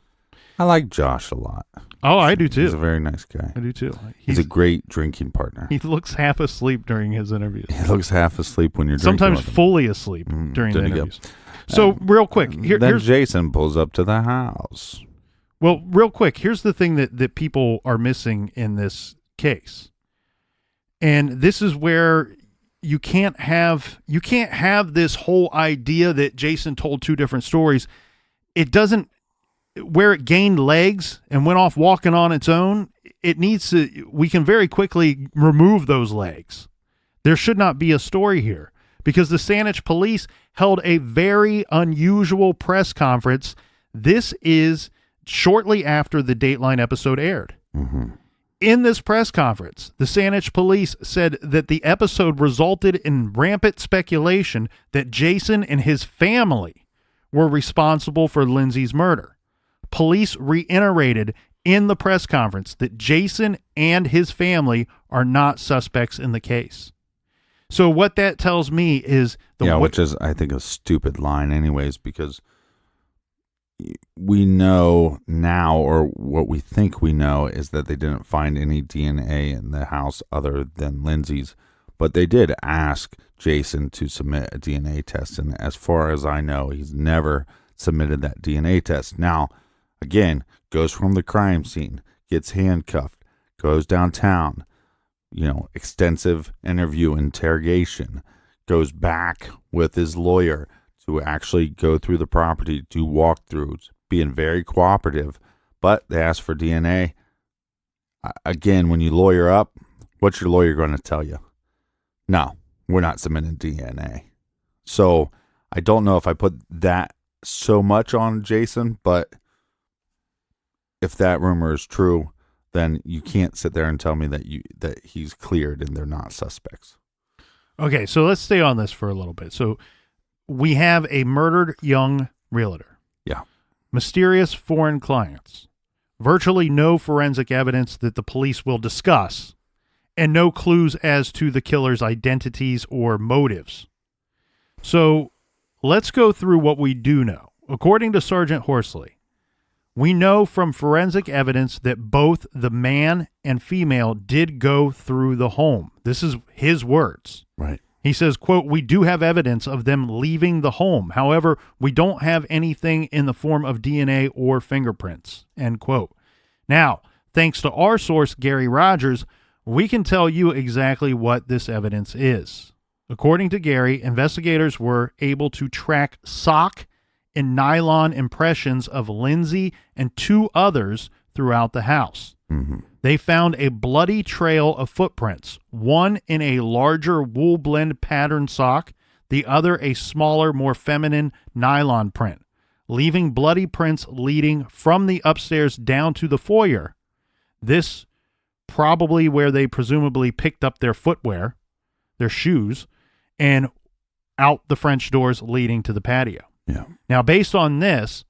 [SPEAKER 2] I like Josh a lot.
[SPEAKER 1] Oh, I do too.
[SPEAKER 2] He's a very nice guy.
[SPEAKER 1] I do too.
[SPEAKER 2] He's a great drinking partner.
[SPEAKER 1] He looks half asleep during his interviews.
[SPEAKER 2] He looks half asleep when you're drinking.
[SPEAKER 1] Sometimes fully asleep during the interviews. So real quick,
[SPEAKER 2] then
[SPEAKER 1] here's
[SPEAKER 2] Jason pulls up to the house.
[SPEAKER 1] Well, real quick, here's the thing that people are missing in this case. And this is where you can't have this whole idea that Jason told two different stories. It doesn't, where it gained legs and went off walking on its own, we can very quickly remove those legs. There should not be a story here, because the Saanich police held a very unusual press conference. This is shortly after the Dateline episode aired.
[SPEAKER 2] Mm-hmm.
[SPEAKER 1] In this press conference, the Saanich police said that the episode resulted in rampant speculation that Jason and his family were responsible for Lindsay's murder. Police reiterated in the press conference that Jason and his family are not suspects in the case. So what that tells me is...
[SPEAKER 2] which is, I think, a stupid line anyways, because we know now, or what we think we know, is that they didn't find any DNA in the house other than Lindsay's, but they did ask Jason to submit a DNA test, and as far as I know, he's never submitted that DNA test. Now, again, goes from the crime scene, gets handcuffed, goes downtown, extensive interview, interrogation, goes back with his lawyer to actually go through the property, do walkthroughs, being very cooperative, but they ask for DNA. Again, when you lawyer up, what's your lawyer going to tell you? No, we're not submitting DNA. So I don't know if I put that so much on Jason, but if that rumor is true, then you can't sit there and tell me that he's cleared and they're not suspects.
[SPEAKER 1] Okay, so let's stay on this for a little bit. So we have a murdered young realtor.
[SPEAKER 2] Yeah.
[SPEAKER 1] Mysterious foreign clients. Virtually no forensic evidence that the police will discuss, and no clues as to the killer's identities or motives. So let's go through what we do know. According to Sergeant Horsley, we know from forensic evidence that both the man and female did go through the home. This is his words.
[SPEAKER 2] Right.
[SPEAKER 1] He says, quote, "We do have evidence of them leaving the home. However, we don't have anything in the form of DNA or fingerprints," end quote. Now, thanks to our source, Gary Rogers, we can tell you exactly what this evidence is. According to Gary, investigators were able to track sock and nylon impressions of Lindsay and two others throughout the house.
[SPEAKER 2] Mm-hmm.
[SPEAKER 1] They found a bloody trail of footprints, one in a larger wool blend pattern sock, the other a smaller, more feminine nylon print, leaving bloody prints leading from the upstairs down to the foyer. This probably where they presumably picked up their footwear, their shoes, and out the French doors leading to the patio.
[SPEAKER 2] Yeah.
[SPEAKER 1] Now, based on this,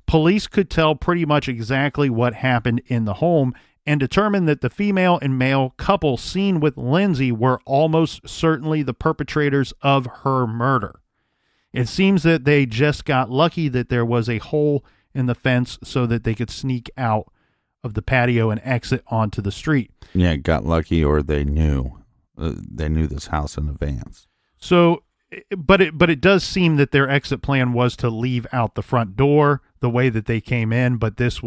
[SPEAKER 1] police could tell pretty much exactly what happened in the home and determine that the female and male couple seen with Lindsay were almost certainly the perpetrators of her murder. It seems that they just got lucky that there was a hole in the fence so that they could sneak out of the patio and exit onto the street.
[SPEAKER 2] Yeah, got lucky, or they knew this house in advance.
[SPEAKER 1] So, but it does seem that their exit plan was to leave out the front door the way that they came in, but this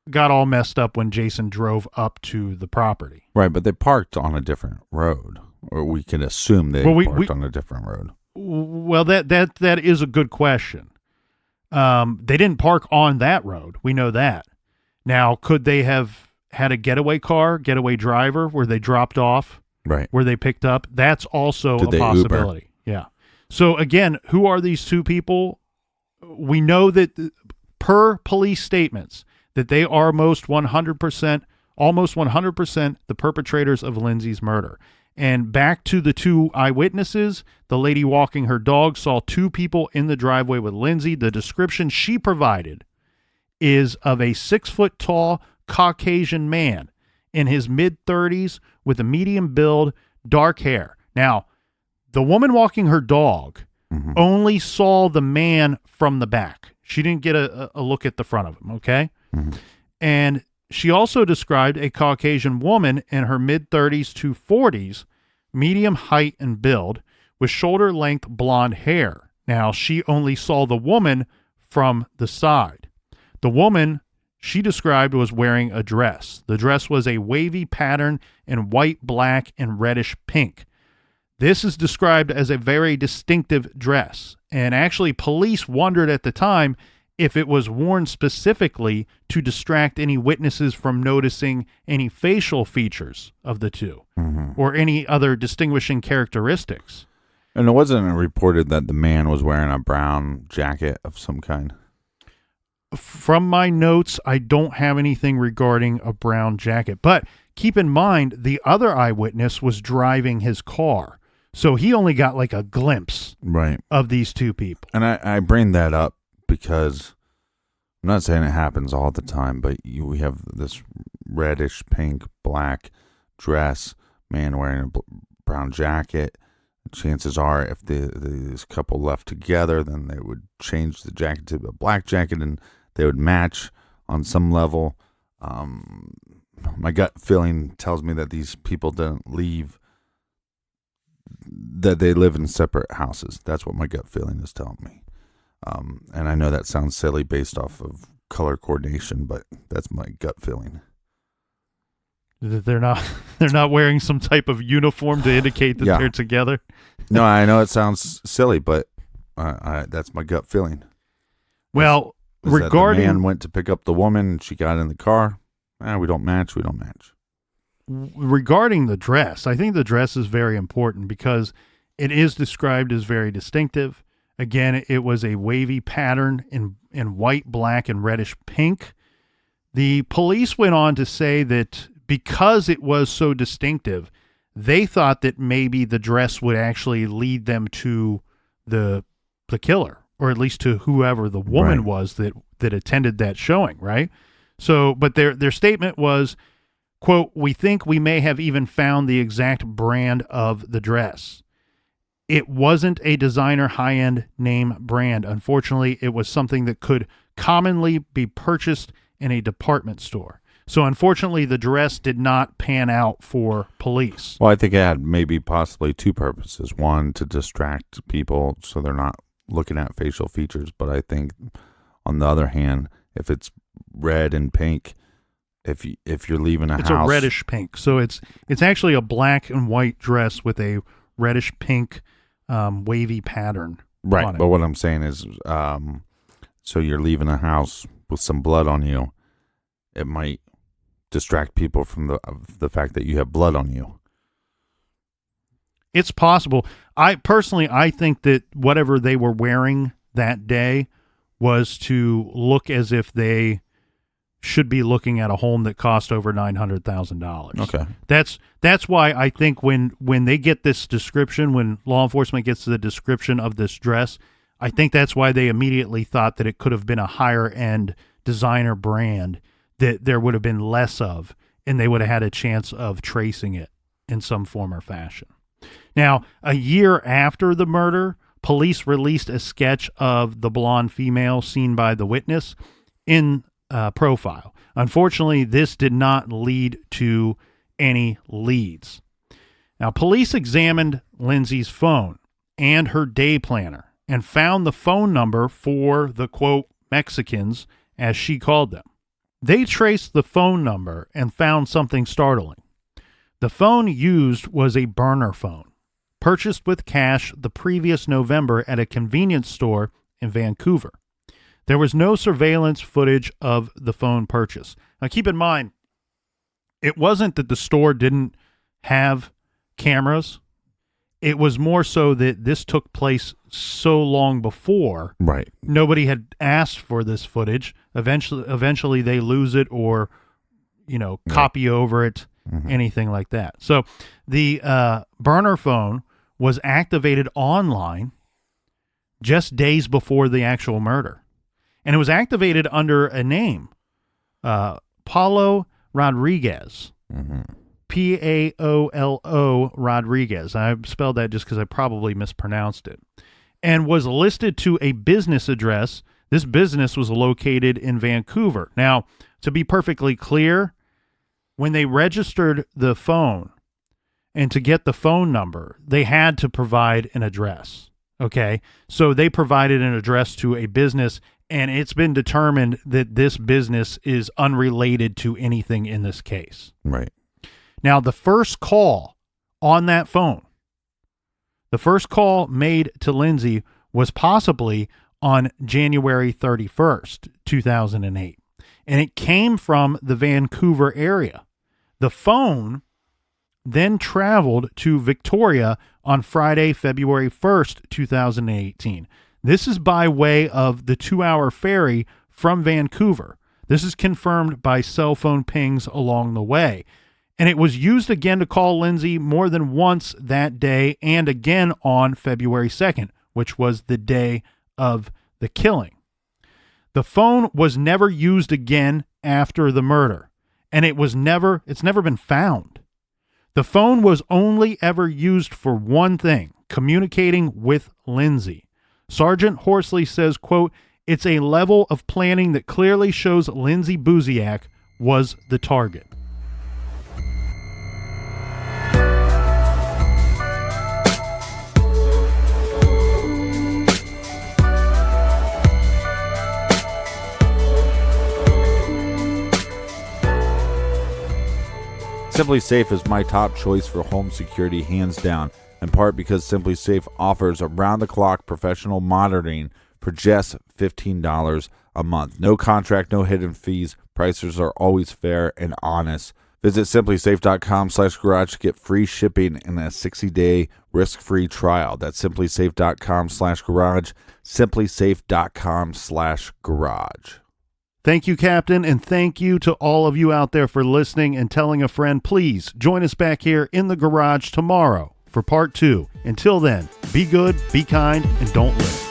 [SPEAKER 1] got all messed up when Jason drove up to the property.
[SPEAKER 2] Right, but they parked on a different road, or we can assume they parked on a different road.
[SPEAKER 1] Well, that is a good question. They didn't park on that road. We know that. Now, could they have had a getaway driver where they dropped off,
[SPEAKER 2] right,
[SPEAKER 1] where they picked up? That's also
[SPEAKER 2] Did
[SPEAKER 1] a
[SPEAKER 2] they
[SPEAKER 1] possibility.
[SPEAKER 2] Uber?
[SPEAKER 1] Yeah. So again, who are these two people? We know that per police statements that they are almost 100% the perpetrators of Lindsay's murder. And back to the two eyewitnesses, the lady walking her dog saw two people in the driveway with Lindsay. The description she provided is of a 6-foot-tall Caucasian man in his mid-30s with a medium build, dark hair. Now, the woman walking her dog only saw the man from the back. She didn't get a look at the front of him, okay? Mm-hmm. And she also described a Caucasian woman in her mid-30s to 40s, medium height and build, with shoulder-length blonde hair. Now, she only saw the woman from the side. The woman she described was wearing a dress. The dress was a wavy pattern in white, black, and reddish pink. This is described as a very distinctive dress, and actually police wondered at the time if it was worn specifically to distract any witnesses from noticing any facial features of the two or any other distinguishing characteristics.
[SPEAKER 2] And it wasn't reported that the man was wearing a brown jacket of some kind.
[SPEAKER 1] From my notes, I don't have anything regarding a brown jacket, but keep in mind the other eyewitness was driving his car. So he only got like a glimpse of these two people.
[SPEAKER 2] And I bring that up because I'm not saying it happens all the time, but we have this reddish, pink, black dress, man wearing a brown jacket. Chances are if this couple left together, then they would change the jacket to a black jacket and they would match on some level. My gut feeling tells me that these people didn't leave, that they live in separate houses. That's what my gut feeling is telling me. And I know that sounds silly based off of color coordination, but that's my gut feeling.
[SPEAKER 1] They're not wearing some type of uniform to indicate that they're together.
[SPEAKER 2] No, I know it sounds silly, but that's my gut feeling.
[SPEAKER 1] Well, regarding
[SPEAKER 2] the man went to pick up the woman, and she got in the car. We don't match. Regarding the dress, I think the dress is very important because
[SPEAKER 1] It is described as very distinctive. Again, it was a wavy pattern in white, black, and reddish pink. The police went on to say that because it was so distinctive, they thought that maybe the dress would actually lead them to the killer, or at least to whoever the woman was that attended that showing, right? So, but their statement was, quote, "We think we may have even found the exact brand of the dress. It wasn't a designer high-end name brand. Unfortunately, it was something that could commonly be purchased in a department store." So unfortunately, the dress did not pan out for police.
[SPEAKER 2] Well, I think it had maybe possibly two purposes. One, to distract people so they're not looking at facial features. But I think on the other hand, if it's red and pink, if you're leaving a house.
[SPEAKER 1] It's a reddish pink. So it's actually a black and white dress with a reddish pink wavy pattern.
[SPEAKER 2] Right.
[SPEAKER 1] On it.
[SPEAKER 2] But what I'm saying is, so you're leaving a house with some blood on you, it might distract people from the fact that you have blood on you.
[SPEAKER 1] It's possible. I think that whatever they were wearing that day was to look as if they should be looking at a home that cost over $900,000.
[SPEAKER 2] Okay.
[SPEAKER 1] That's why I think when they get this description, when law enforcement gets the description of this dress, I think that's why they immediately thought that it could have been a higher end designer brand that there would have been less of, and they would have had a chance of tracing it in some form or fashion. Now, a year after the murder, police released a sketch of the blonde female seen by the witness in profile. Unfortunately, this did not lead to any leads. Now, police examined Lindsay's phone and her day planner and found the phone number for the, quote, Mexicans, as she called them. They traced the phone number and found something startling. The phone used was a burner phone, purchased with cash the previous November at a convenience store in Vancouver. There was no surveillance footage of the phone purchase. Now, keep in mind, it wasn't that the store didn't have cameras. It was more so that this took place so long before.
[SPEAKER 2] Right.
[SPEAKER 1] Nobody had asked for this footage. Eventually they lose it or, copy over it, anything like that. So the burner phone was activated online just days before the actual murder. And it was activated under a name, Paulo Rodriguez, Paolo Rodriguez. I spelled that just because I probably mispronounced it, and was listed to a business address. This business was located in Vancouver. Now, to be perfectly clear, when they registered the phone and to get the phone number, they had to provide an address. Okay, so they provided an address to a business, and it's been determined that this business is unrelated to anything in this case.
[SPEAKER 2] Right.
[SPEAKER 1] Now, the first call on that phone, the first call made to Lindsay was possibly on January 31st, 2008, and it came from the Vancouver area. The phone then traveled to Victoria on Friday, February 1st, 2018. This is by way of the 2-hour ferry from Vancouver. This is confirmed by cell phone pings along the way. And it was used again to call Lindsay more than once that day and again on February 2nd, which was the day of the killing. The phone was never used again after the murder, and it's never been found. The phone was only ever used for one thing, communicating with Lindsay. Sergeant Horsley says, quote, "It's a level of planning that clearly shows Lindsay Buziak was the target."
[SPEAKER 2] Simply Safe is my top choice for home security, hands down, in part because Simply Safe offers around-the-clock professional monitoring for just $15 a month. No contract, no hidden fees. Prices are always fair and honest. Visit simplysafe.com/garage to get free shipping and a 60-day risk-free trial. That's simplysafe.com/garage, simplysafe.com/garage.
[SPEAKER 1] Thank you, Captain, and thank you to all of you out there for listening and telling a friend. Please join us back here in the garage tomorrow for part 2. Until then, be good, be kind, and don't live.